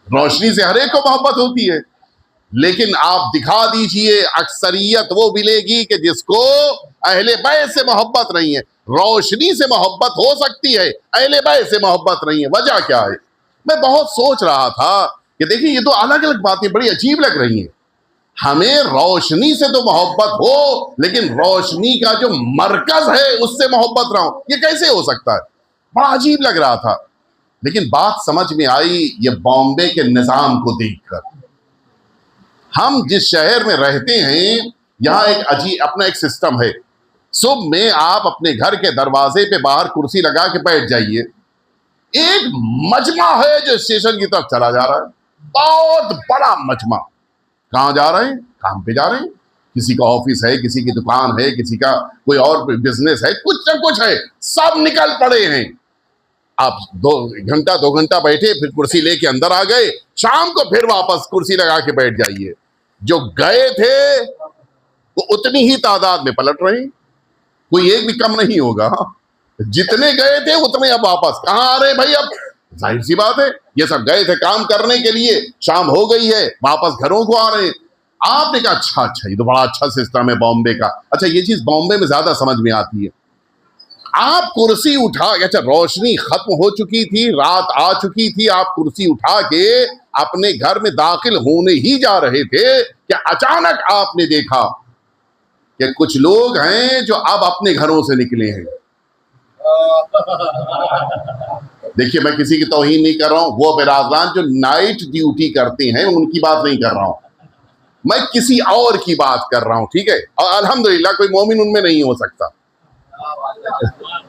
Speaker 5: रोशनी से हर एक को मोहब्बत होती है, लेकिन आप दिखा दीजिए अक्सरियत वो मिलेगी कि जिसको अहले बैत से मोहब्बत नहीं है। रोशनी से मोहब्बत हो सकती है, अहले बैत से मोहब्बत नहीं है। वजह क्या है? मैं बहुत सोच रहा था कि देखिए ये तो अलग अलग बातें बड़ी अजीब लग रही हैं। हमें रोशनी से तो मोहब्बत हो, लेकिन रोशनी का जो मरकज है उससे मोहब्बत ना हो, ये कैसे हो सकता है? बड़ा अजीब लग रहा था। लेकिन बात समझ में आई ये बॉम्बे के निजाम को देखकर। हम जिस शहर में रहते हैं यहाँ एक अजीब अपना एक सिस्टम है। सुबह में आप अपने घर के दरवाजे पे बाहर कुर्सी लगा के बैठ जाइए, एक मजमा है जो स्टेशन की तरफ चला जा रहा है, बहुत बड़ा मजमा। कहाँ जा रहे हैं? काम पे जा रहे हैं। किसी का ऑफिस है, किसी की दुकान है, किसी का कोई और बिजनेस है, कुछ न कुछ है, सब निकल पड़े हैं। आप 2 घंटा बैठे, फिर कुर्सी लेके अंदर आ गए, शाम को फिर वापस कुर्सी लगा के बैठ जाइए। जो गए थे वो उतनी ही तादाद में पलट रहे हैं, कोई एक भी कम नहीं होगा। जितने गए थे उतने अब वापस। कहाँ आ रहे भाई? अब जाहिर सी बात है ये सब गए थे काम करने के लिए, शाम हो गई है, वापस घरों को आ रहे हैं। आपने कहा अच्छा ये तो बड़ा अच्छा सिस्टम है बॉम्बे का। अच्छा, ये चीज बॉम्बे में ज्यादा समझ में आती है। आप कुर्सी उठा, अच्छा रोशनी खत्म हो चुकी थी, रात आ चुकी थी, आप कुर्सी उठा के अपने घर में दाखिल होने ही जा रहे थे कि अचानक आपने देखा कि कुछ लोग हैं जो अब अपने घरों से निकले हैं। देखिए मैं किसी की तौहीन नहीं कर रहा हूं, वो बिरादरान जो नाइट ड्यूटी करते हैं उनकी बात नहीं कर रहा हूं, मैं किसी और की बात कर रहा हूं, ठीक है? और अल्हम्दुलिल्लाह कोई मोमिन उनमें नहीं हो सकता,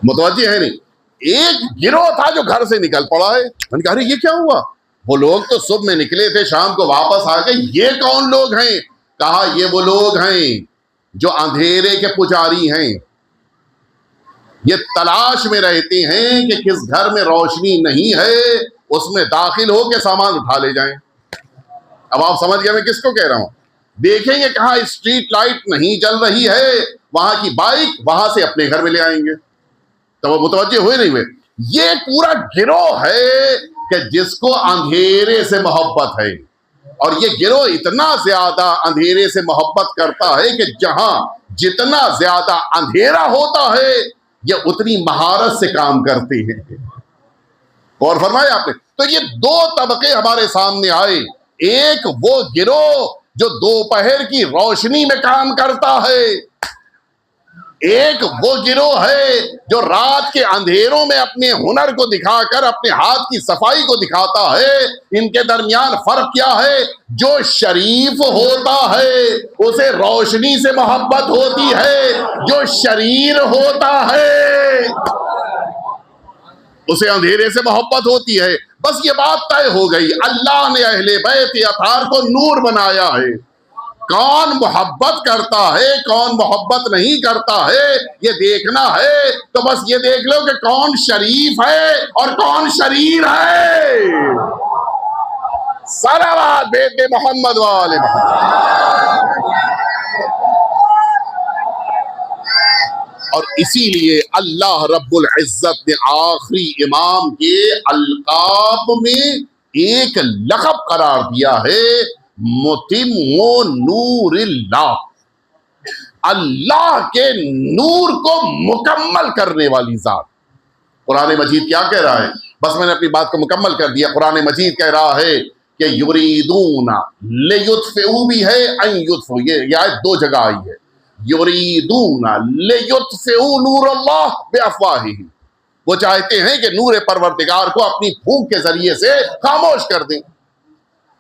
Speaker 5: मुतवज्जे है नहीं। एक गिरोह था जो घर से निकल पड़ा है। मैंने कहा अरे ये क्या हुआ? वो लोग तो सुबह में निकले थे, शाम को वापस आ गए, ये कौन लोग हैं? कहा ये वो लोग हैं जो अंधेरे के पुजारी हैं। ये तलाश में रहते हैं कि किस घर में रोशनी नहीं है उसमें दाखिल हो के सामान उठा ले जाएं। अब आप समझ गए मैं किसको कह रहा हूं। देखेंगे कहाँ स्ट्रीट लाइट नहीं जल रही है, वहां की बाइक वहां से अपने घर में ले आएंगे। तो वो मुतवज्जे हुए नहीं हुए? ये पूरा गिरोह है कि जिसको अंधेरे से मोहब्बत है, और ये गिरोह इतना ज्यादा अंधेरे से मोहब्बत करता है कि जहां जितना ज्यादा अंधेरा होता है ये उतनी महारत से काम करते हैं। और फरमाया आपने, तो ये 2 तबके हमारे सामने आए। एक वो गिरोह जो दोपहर की रोशनी में काम करता है, एक वो गिरोह है जो रात के अंधेरों में अपने हुनर को दिखाकर अपने हाथ की सफाई को दिखाता है। इनके दरमियान फर्क क्या है? जो शरीफ होता है उसे रोशनी से मोहब्बत होती है, जो शरीर होता है उसे अंधेरे से मोहब्बत होती है। बस ये बात तय हो गई, अल्लाह ने अहले बैत अतार को नूर बनाया है। कौन मोहब्बत करता है, कौन मोहब्बत नहीं करता है, ये देखना है तो बस ये देख लो कि कौन शरीफ है और कौन शरीर है। सलावत बेटे मोहम्मद वाले मोहम्मद। और इसीलिए अल्लाह रब्बुल इज्जत ने आखिरी इमाम के अलकाब में एक लक़ब करार दिया है, मुतिम्मो नूरिल्लाह, अल्लाह के नूर को मुकम्मल करने वाली जात। कुरान मजीद क्या कह रहा है? बस मैंने अपनी बात को मुकम्मल कर दिया। कुरान मजीद कह रहा है कि युरीदूना लियुत्फिऊ भी है अन युत्फिऊ, ये आयत 2 जगह आई है। युरीदूना लियुत्फिऊ नूरल्लाह बिअफ़वाहिहिम, वो चाहते हैं कि नूर परवरदिगार को अपनी फूंक के जरिए से खामोश कर दें।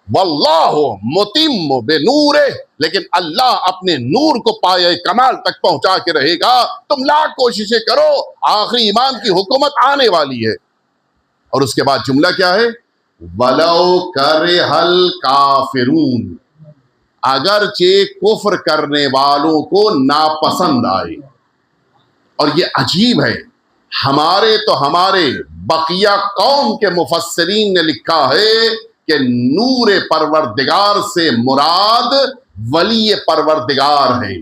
Speaker 5: वल्लाहु मुतिम्मु बिनूरिही, लेकिन अल्लाह अपने नूर को पाए कमाल तक पहुंचा के रहेगा। तुम लाख कोशिशें करो, आखिरी इमाम की हुकूमत आने वाली है। और उसके बाद जुमला क्या है? वलौ करिहल काफिरून, अगरचे कुफ्र करने वालों को नापसंद आए। और ये अजीब है, हमारे बकिया कौम के मुफस्सिरीन ने लिखा है कि नूर परवरदिगार से मुराद वली परवरदिगार है।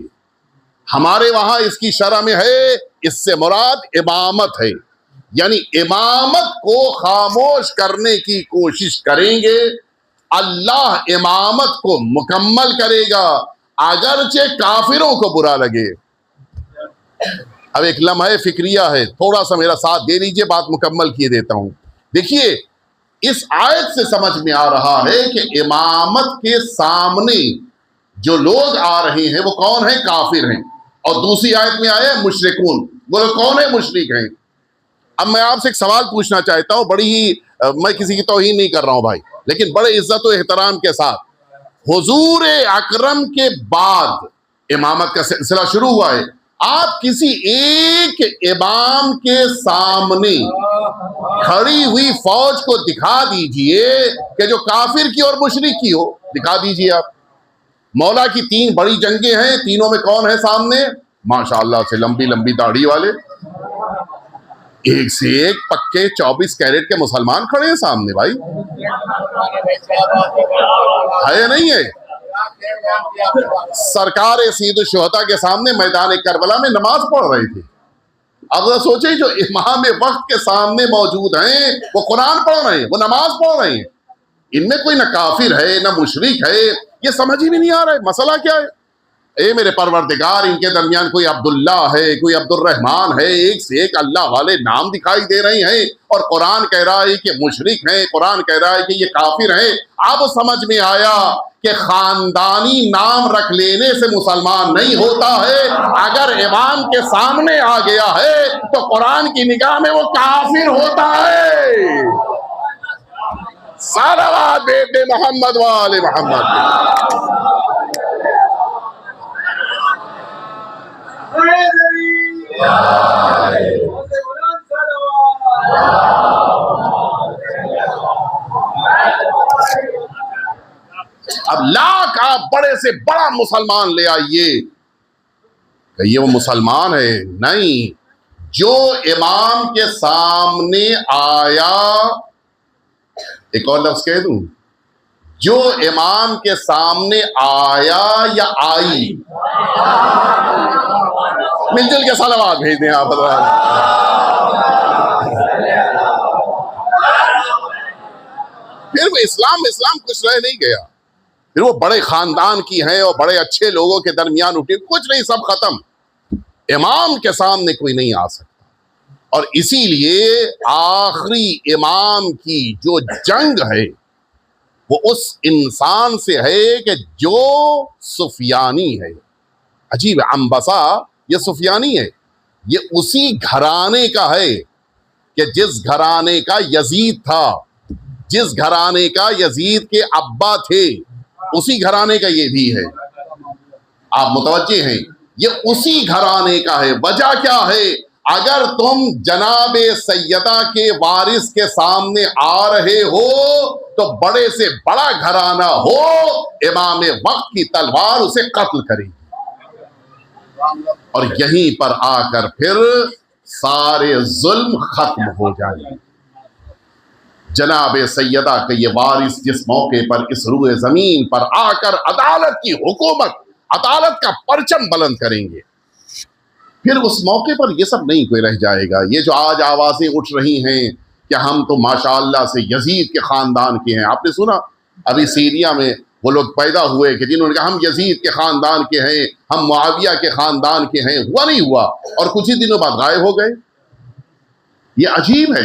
Speaker 5: हमारे वहां इसकी शरह में है, इससे मुराद इमामत है, यानी इमामत को खामोश करने की कोशिश करेंगे, अल्लाह इमामत को मुकम्मल करेगा, अगरचे काफिरों को बुरा लगे। अब एक लम्हे फिक्रिया है, थोड़ा सा मेरा साथ दे लीजिए, बात मुकम्मल किए देता हूं। देखिए, इस आयत से समझ में आ रहा है कि इमामत के सामने जो लोग आ रहे हैं वो कौन है? काफिर हैं। और दूसरी आयत में आया मुशरिकून, वो लोग कौन है? मुशरिक हैं। अब मैं आपसे एक सवाल पूछना चाहता हूं, बड़ी ही मैं किसी की तौहीन नहीं कर रहा हूं भाई, लेकिन बड़े इज्जत और एहतराम के साथ, हुजूर अकरम के बाद इमामत का सिलसिला शुरू हुआ है। आप किसी एक इमाम के सामने खड़ी हुई फौज को दिखा दीजिए कि जो काफिर की और मुशरिक की हो, दिखा दीजिए आप। मौला की 3 बड़ी जंगें हैं, तीनों में कौन है सामने? माशाअल्लाह से लंबी लंबी दाढ़ी वाले, एक से एक पक्के 24 कैरेट के मुसलमान खड़े हैं सामने। भाई है या नहीं है? सरकार सईद शुहदा के सामने मैदान करबला में नमाज पढ़ रही थी। अब सोचे जो इमाम वक्त के सामने मौजूद हैं वो कुरान पढ़ रहे हैं, वो नमाज पढ़ रहे हैं। इनमें कोई ना काफिर है ना मुशरिक है, ये समझ ही भी नहीं आ रहा है मसला क्या है। ए मेरे परवरदिगार, इनके दरमियान कोई अब्दुल्ला है, कोई अब्दुर्रहमान है, एक से एक अल्लाह वाले नाम दिखाई दे रहे हैं, और कुरान कह रहा है कि मुशरिक हैं, कुरान कह रहा है कि ये काफिर हैं। अब समझ में आया कि खानदानी नाम रख लेने से मुसलमान नहीं होता है, अगर इमाम के सामने आ गया है तो कुरान की निगाह में वो काफिर होता है। सलावत बेटे मोहम्मद वाले मोहम्मद। अब लाख आप बड़े से बड़ा मुसलमान ले आइए, ये वो मुसलमान है नहीं। जो इमाम के सामने आया, एक और लफ्ज कह दूं, जो इमाम के सामने आया या आई, मिलजुल के सलावत भेज दें आप। फिर वो इस्लाम कुछ रह नहीं गया, फिर वो बड़े खानदान की हैं और बड़े अच्छे लोगों के दरमियान उठे, कुछ नहीं, सब खत्म। इमाम के सामने कोई नहीं आ सकता। और इसीलिए आखिरी इमाम की जो जंग है वो उस इंसान से है कि जो सुफियानी है। अजीब है, अंबसा ये सुफियानी है, ये उसी घराने का है कि जिस घराने का यजीद था, जिस घराने का यजीद के अब्बा थे, उसी घराने का ये भी है। आप मुतवज्जे हैं, ये उसी घराने का है। वजह क्या है? अगर तुम जनाबे सैयदा के वारिस के सामने आ रहे हो तो बड़े से बड़ा घराना हो, इमाम वक्त की तलवार उसे कत्ल करेगी। और यहीं पर आकर फिर सारे जुल्म खत्म हो जाएंगे। जनाबे सैयदा के ये वारिस जिस मौके पर इस रूए जमीन पर आकर अदालत की हुकूमत, अदालत का परचम बुलंद करेंगे, फिर उस मौके पर ये सब नहीं कोई रह जाएगा। ये जो आज आवाजें उठ रही हैं कि हम तो माशाअल्लाह से यजीद के खानदान के हैं, आपने सुना अभी सीरिया में वो लोग पैदा हुए कि जिन्होंने कहा हम यजीद के खानदान के हैं, हम मुआविया के खानदान के हैं। हुआ नहीं हुआ, और कुछ ही दिनों बाद गायब हो गए। ये अजीब है।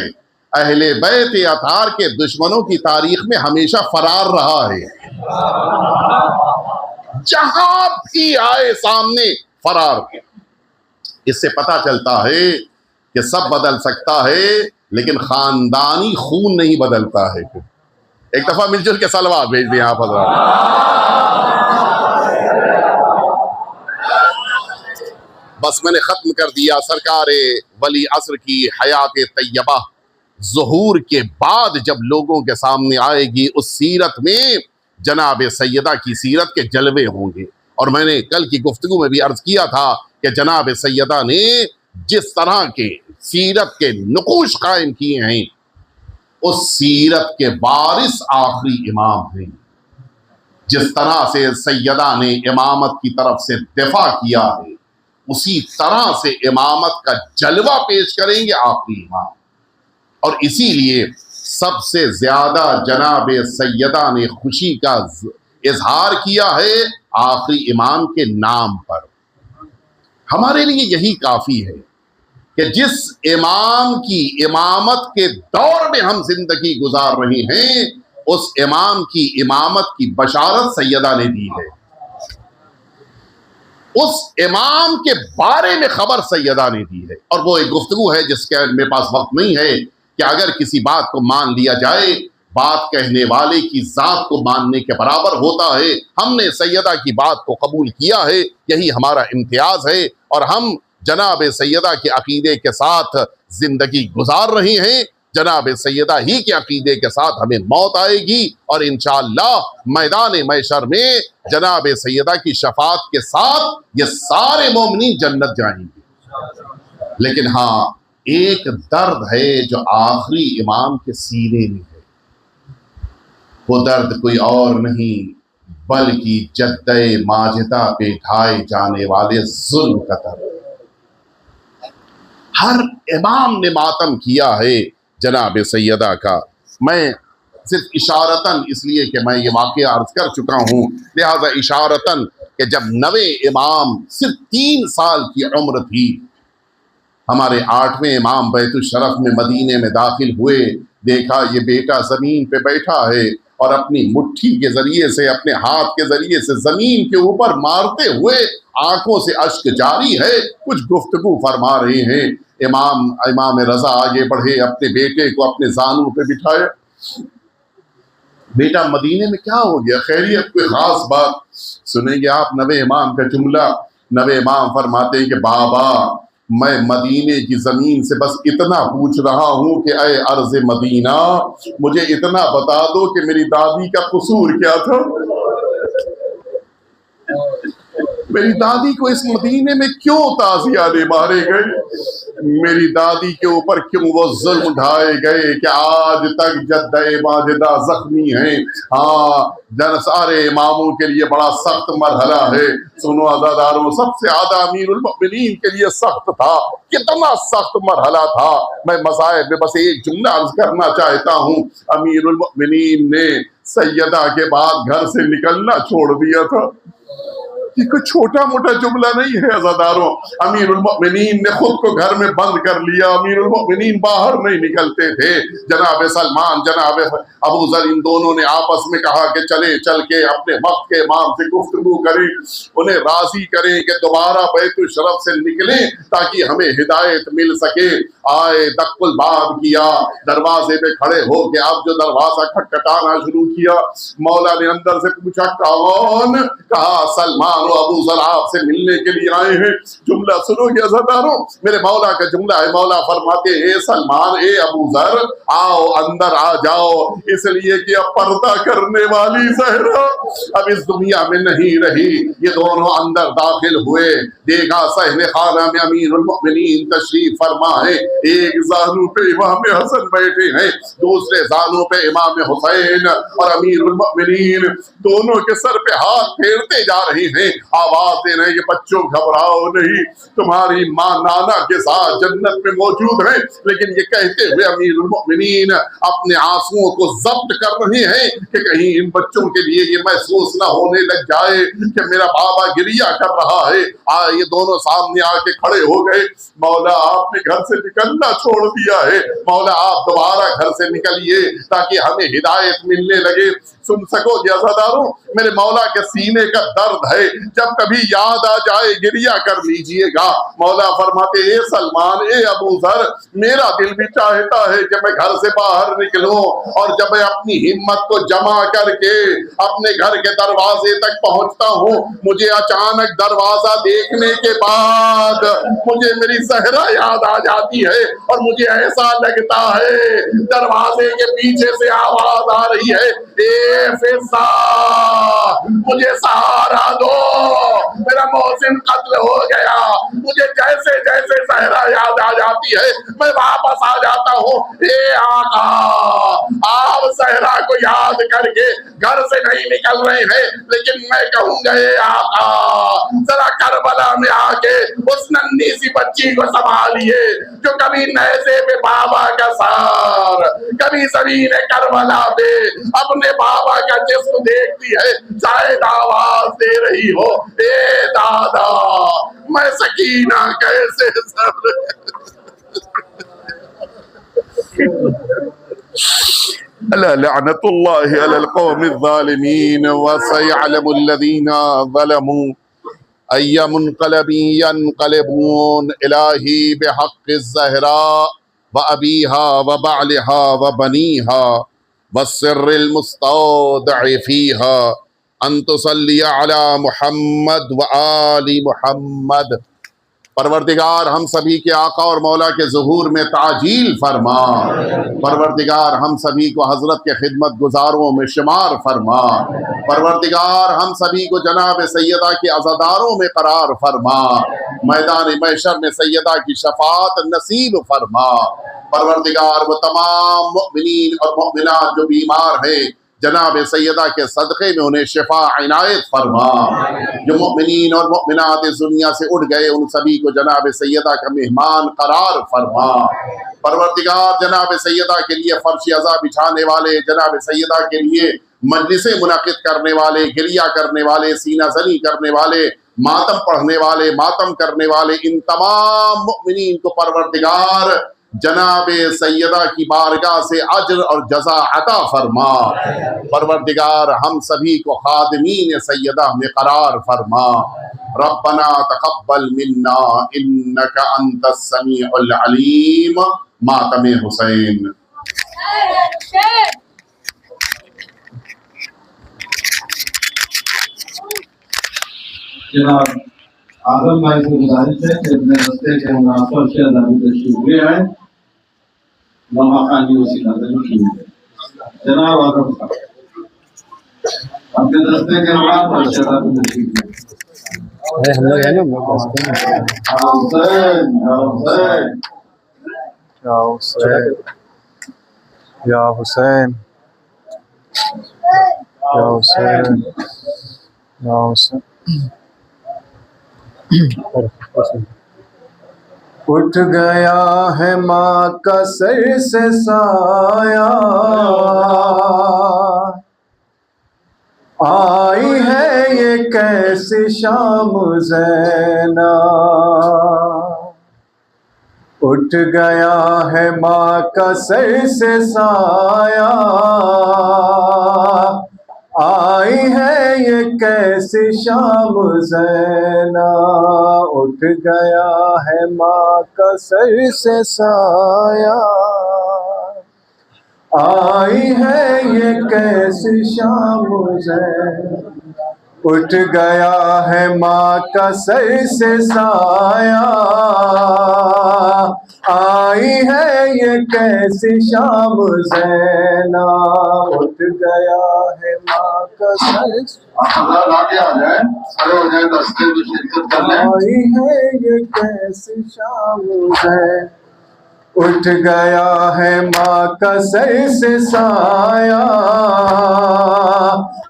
Speaker 5: अहले बैत अतार के दुश्मनों की तारीख में हमेशा फरार रहा है, जहां भी आए सामने फरार। इससे पता चलता है कि सब बदल सकता है लेकिन खानदानी खून नहीं बदलता है। एक दफा मिलजुल के सलवात भेज दिए आप हज़रात। बस मैंने खत्म कर दिया। सरकार वली असर की हयात तैयबा ज़ुहूर के बाद जब लोगों के सामने आएगी, उस सीरत में जनाब सैयदा की सीरत के जलवे होंगे। और मैंने कल की गुफ्तगू में भी अर्ज किया था कि जनाब सैयदा ने जिस तरह के सीरत के नुकूश कायम किए हैं, उस सीरत के वारिस आखिरी इमाम हैं। जिस तरह से सैयदा ने इमामत की तरफ से दिफा किया है, उसी तरह से इमामत का जलवा पेश करेंगे आखिरी इमाम। और इसीलिए सबसे ज्यादा जनाब सैयदा ने खुशी का इजहार किया है आखिरी इमाम के नाम पर। हमारे लिए यही काफी है कि जिस इमाम की इमामत के दौर में हम जिंदगी गुजार रहे हैं, उस इमाम की इमामत की बशारत सैयदा ने दी है। उस इमाम के बारे में खबर सैयदा ने दी है। और वो एक गुफ्तगू है जिसके मेरे पास वक्त नहीं है कि अगर किसी बात को मान लिया जाए, बात कहने वाले की जात को मानने के बराबर होता है। हमने सैयदा की बात को कबूल किया है, यही हमारा इम्तियाज है। और हम जनाब सैयदा के अकीदे के साथ जिंदगी गुजार रहे हैं। जनाब सैयदा ही के अकीदे के साथ हमें मौत आएगी और इंशाअल्लाह मैदान मैशर में जनाब सैयदा की शफात के साथ ये सारे मोमिनीन जन्नत जाएंगे। लेकिन हाँ, एक दर्द है जो आखिरी इमाम के सीने में है। वो दर्द कोई और नहीं बल्कि जद्दे माजिदा पे ढाए जाने वाले जुल्म का दर्द। हर इमाम ने मातम किया है जनाब सैयदा का। मैं सिर्फ इशारतन, इसलिए कि मैं ये वाक़या अर्ज कर चुका हूँ, लिहाजा इशारतन कि जब नवे इमाम सिर्फ 3 साल की उम्र थी, हमारे 8वें इमाम बैतुल शरफ में मदीने में दाखिल हुए, देखा ये बेटा ज़मीन पे बैठा है और अपनी मुट्ठी के ज़रिए से, अपने हाथ के ज़रिए से ज़मीन के ऊपर मारते हुए आंखों से अश्क जारी है, कुछ गुफ्तगू फरमा रहे हैं। इमाम रज़ा आगे बढ़े, अपने बेटे को अपने जानू पे बिठाए। बेटा मदीने में क्या हो गया, खैरियत, कोई खास बात? सुनेंगे आप नवे इमाम का जुमला। नवे इमाम फरमाते हैं कि बाबा, मैं मदीने की जमीन से बस इतना पूछ रहा हूं कि अय अर्ज़ मदीना, मुझे इतना बता दो कि मेरी दादी का कसूर क्या था। मेरी दादी को इस मदीने में क्यों ताज़ियाने मारे गए, मेरी दादी के ऊपर क्यों वो जुल्म ढाए गए कि आज तक जद्दे माजिदा जख्मी हैं। हाँ, जन सारे इमामों के लिए बड़ा सख्त मरहला है। सुनो अज़ादारों, सबसे ज्यादा अमीरुल मोमिनीन के लिए सख्त था। कितना सख्त मरहला था। मैं मसाइब में बस एक जुमला अर्ज करना चाहता हूँ। अमीरुल मोमिनीन ने सैयदा के बाद घर से निकलना छोड़ दिया था। ये कोई छोटा मोटा जुमला नहीं है अज़ादारों। अमीरुल मोमिनीन ने खुद को घर में बंद कर लिया। अमीरुल मोमिनीन बाहर नहीं निकलते थे। जनाब सलमान, जनाब अबू ज़र, इन दोनों ने आपस में कहा कि चल के अपने वक्त के इमाम से गुफ्तगू करें, उन्हें राजी करें कि दोबारा बैतुल शरफ से निकलें ताकि हमें हिदायत मिल सके। आए, दक्कुल बाब किया, दरवाजे पे खड़े हो के अब जो दरवाजा खटखटाना शुरू किया, मौला ने अंदर से पूछा कौन? कहा सलमान और अबू ज़र आपसे मिलने के लिए आए हैं। जुमला सुनोगे अज़ादारों, मेरे मौला का जुमला है। मौला फरमाते ए सलमान, ए अबू ज़र, आओ अंदर आ जाओ, इसलिए कि अब पर्दा करने वाली ज़हरा अब इस दुनिया में नहीं रही। ये दोनों अंदर दाखिल हुए, देखा सहने खाना में अमीरुल मोमिनीन तशरीफ फरमा है। एक जानू पे इमाम हसन बैठे हैं, दूसरे जानू पे इमाम हुसैन, और अमीरुल मोमिनीन दोनों के सर पे हाथ फेरते जा रहे हैं, आवाज दे रहे हैं कि बच्चों घबराओ नहीं, तुम्हारी माँ नाना के साथ जन्नत में मौजूद है। लेकिन ये कहते हुए अमीरुल मोमिनीन अपने आंसुओं को जब्त कर रहे हैं कि कहीं इन बच्चों के लिए ये महसूस ना होने लग जाए कि मेरा बाबा गिरिया कर रहा है। ये दोनों सामने आके खड़े हो गए। मौला, आपने घर से निकलना छोड़ दिया है, मौला आप दोबारा घर से निकलिए ताकि हमें हिदायत मिलने लगे। सुन सकोगे अज़ादारों, मेरे मौला के सीने का दर्द है, जब कभी याद आ जाए गिरिया कर लीजिएगा। मौला फरमाते ए सलमान, ए अबू ज़र, मेरा दिल भी चाहता है कि मैं घर से बाहर निकलूं और जब मैं अपनी हिम्मत को जमा करके अपने घर के दरवाजे तक पहुंचता हूं, मुझे अचानक दरवाजा देखने के बाद मुझे मेरी सहरा याद आ जाती है और मुझे ऐसा लगता है दरवाजे के पीछे से आवाज आ रही है, ए फिजा मुझे सहारा दो, मेरा मोहसिन कत्ल हो गया। मुझे जैसे जैसे सहरा याद आ जाती है मैं वापस आ जाता हूँ। ए आका, आप सहरा को याद करके घर से नहीं निकल रहे हैं, लेकिन मैं कहूँगा ए आका, जरा करबला में आके उस नन्ही सी बच्ची को संभालिए जो कभी नैज़े पे बाबा का सार, कभी ज़मीन करबला पे अपने बाबा का जिस्म देखती है, शायद आवाज दे रही हो, ए दादा मैं सकीना कैसे सब्र। लअनतुल्लाहि अलल कौमिज़ ज़ालिमीन व सयअलमुल्लज़ीना ज़लमू अय्य मुनक़लबिन यनक़लिबून इलाही बिहक़्क़िज़ ज़हरा व अबीहा व बालिहा व बनीहा व सिर्रिल मुस्तौदअ फ़ीहा अन तुसल्ली अला मुहम्मद व आलि मुहम्मद। परवरदिगार हम सभी के आका और मौला के ज़ुहूर में ताजील फरमा। परवरदिगार हम सभी को हजरत के खिदमत गुजारों में शुमार फरमा। परवरदिगार हम सभी को जनाब सैयदा के अज़ादारों में करार फरमा। मैदान महशर में सैयदा की शफात नसीब फरमा। परवरदिगार वो तमाम मुमिनीन और मुमिनात जो बीमार हैं, जनाब सैयदा के सदक़े में उन्हें शिफा इनायत फरमा। जो मुमिनीन और मुमिनात इस दुनिया से उठ गए उन सभी को जनाब सैयदा का मेहमान करार फरमा। परवरदिगार जनाब सैयदा के लिए फर्श अज़ा बिछाने वाले, जनाब सैयदा के लिए मजलिसें मुनाकिद करने वाले, गिरिया करने वाले, सीना ज़नी करने वाले, मातम पढ़ने वाले, मातम करने वाले, इन तमाम मुमिनीन को परवरदिगार जनाबे सैयदा की बारगाह से अज्र और जज़ा अता फरमा। परवरदिगार हम सभी को खादिमीन सैयदा में करार फरमा। रब्बना तक़ब्बल मिन्ना इन्नका अंतस समीउल अलीम। मातम हुसैन।
Speaker 1: जनाब आजम भाई से गुजारिश है कि अपने रस्ते के मुनाफर से अदालत तशरीफ ले आए, नमाखानी उसी नजर की जनाब आजम साहब अपने रस्ते के मुनाफर से अदालत तशरीफ ले।
Speaker 2: हम लोग है ना
Speaker 6: या हुसैन या हुसैन या हुसैन या हुसैन। उठ गया है माँ का सर से साया, आई है ये कैसी शाम ज़ैना। उठ गया है माँ का सर से साया, आई है ये कैसी शाम ज़ैना। उठ गया है माँ का सर से साया, आई है ये कैसी शाम ज़ैना। उठ गया है माँ का सर से साया, आई है ये कैसी शाम ज़ैना। उठ गया है माँ का सर से, आई है ये कैसी शाम ज़ैना। उठ गया है माँ का सर से साया,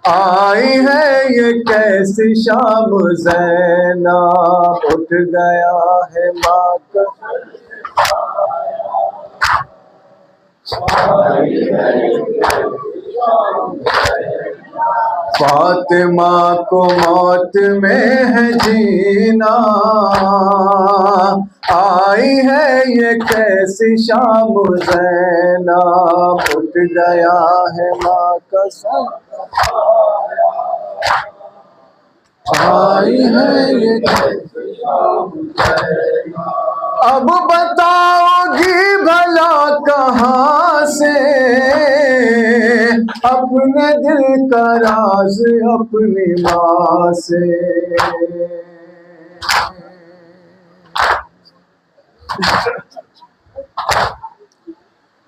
Speaker 6: आई है ये कैसी शाम ज़ैना। उठ गया है माँ का फातिमा को मौत में है जीना, आई है ये कैसी शाम ज़ैनब, उठ गया है माँ का सर। आई है ये कैसी शाम ज़ैनब, अब बताओगी भला कहाँ से अपने दिल का राज अपनी माँ से।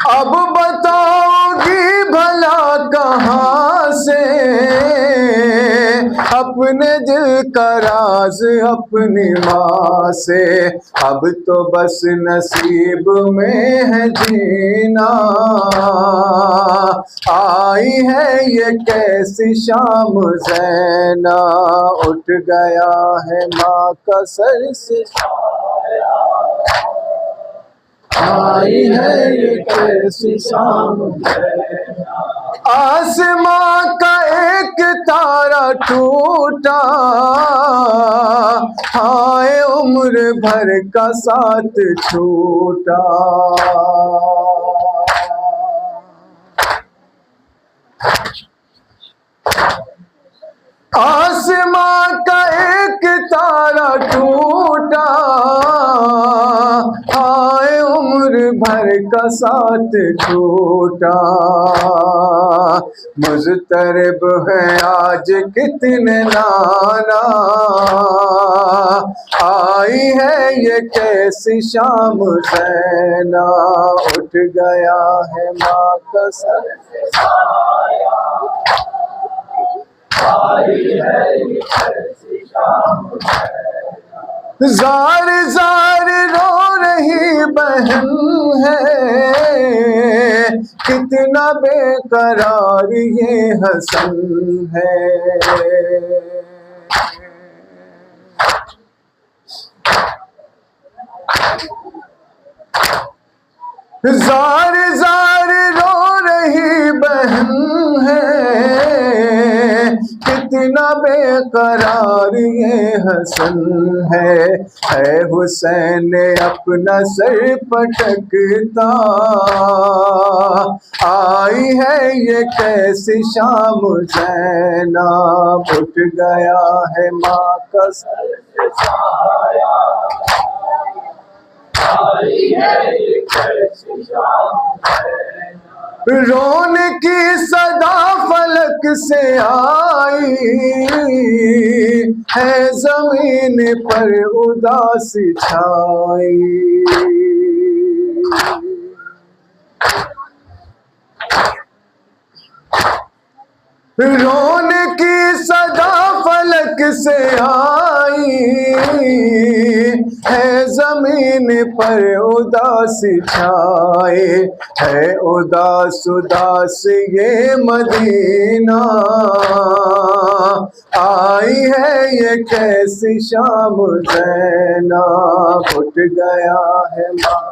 Speaker 6: अब बताओगी भला कहाँ से अपने दिल का राज अपनी माँ से। अब तो बस नसीब में है जीना, आई है ये कैसी शाम ज़ैना, उठ गया है माँ का सर से साया। आई है ये कैसी शाम ज़ैना, आसमां का एक तारा टूटा, हाय उम्र भर का साथ छूटा। आसमां का एक तारा टूटा, हाय उम्र भर का साथ छूटा। मुज़तरब है आज कितने नाना, आई है ये कैसी शाम ज़ैना, उठ गया है माँ का सर से साया। ज़ार ज़ार रो रही बहन है, कितना बेकरार ये हसन है। ज़ार ज़ार रो रही बहन है, कितना बेकरार ये हसन है हुसैन अपना सर पटकता, आई है ये कैसी शाम ज़ैना, उठ गया है माँ का सर से साया। रोन की सदा फलक से आई है, जमीन पर उदासी छाई। रोन की सदा फलक से आई है, जमीन पर उदासी छाए है। उदास उदास ये मदीना, आई है ये कैसी शाम ज़ैना, उठ गया है माँ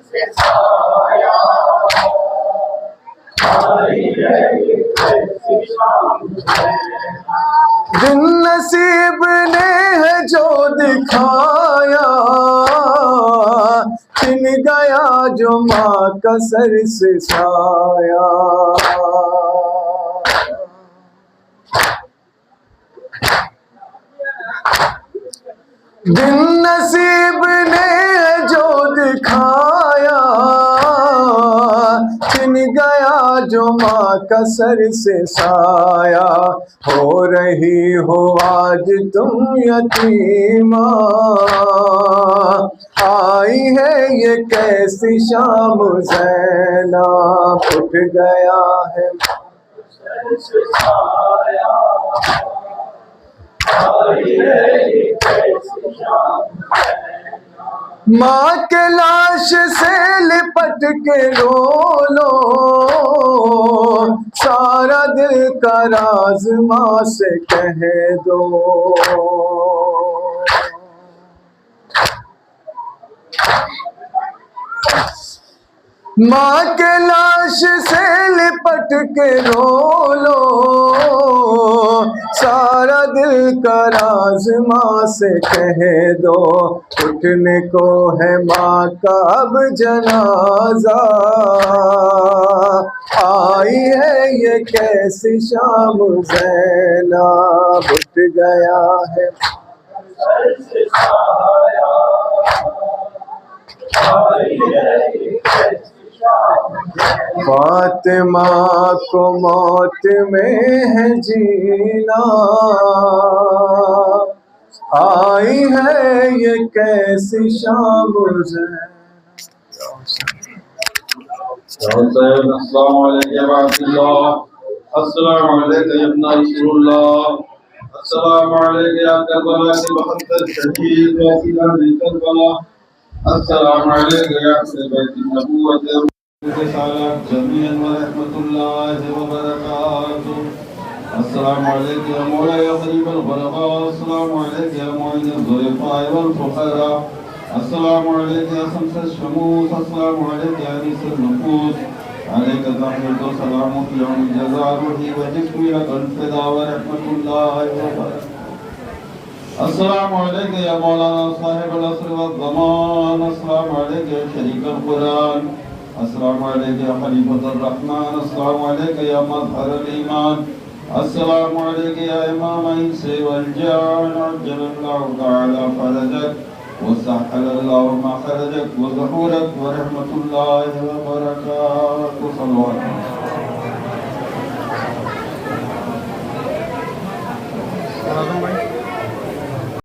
Speaker 6: से साया। दिन नसीब ने है जो दिखाया, छिन गया जो माँ का सर से साया। दिन नसीब ने है जो दिखाया, छिन गया जो माँ का सर से साया। हो रही हो आज तुम यतीमा, आई है ये कैसी शाम ज़ैना, उठ गया है सर से साया। माँ के लाश से लिपट के रो लो, सारा दिल का राज माँ से कह दो। माँ के लाश से लिपट के रो लो, सारा दिल का राज माँ से कह दो, उठने को है माँ का अब जनाजा। आई है ये कैसी शाम ज़ैनब, उठ गया है फातिमा को मौत में है जीना। आई है ये कैसी शाम ज़ैनब।
Speaker 1: अस्सलाम वालेकुम या अब्दुल्लाह, अस्सलाम वालेकुम या इब्न रसूलुल्लाह, अस्सलाम वालेकुम या करबला के 72 शहीद वासिला करबला, अस्सलाम वालेकुम या बैत नबूवत रिसालत जमीअन व रहमतुल्लाहि व बरकातुहू, अस्सलाम वालेकुम या मौला या करीब अल ग़ुरबा, अस्सलाम वालेकुम या मुइन अल-ज़ुलफ़ा वल फ़ुक़रा, अस्सलाम वालेकुम या शम्स अश-शमूस, अस्सलाम वालेकुम या अनीस अन-नुफूस, अलैका तहय्युतु सलामु फी यौमिल जज़ा रूही व जिस्मी लकल फ़िदा व रहमतुल्लाहि व बरकातुहू, अस्सलाम वालेकुम या मौलाना साहिबुल अस्र व ज़मान, अस्सलाम वालेकुम या शरीकल कुरान, अस्सलाम वालेकुम या खलीफतुर रहमान, अस्सलाम वालेकुम या मज़हरुल ईमान, अस्सलाम वालेकुम या इमाम इंस वल जान, अज्जलल्लाहु तआला फरजक वसहलल्लाहु मखरजक व ज़हूरक व रहमतुल्लाहि व बरकातुहू। सल्लल्लाहु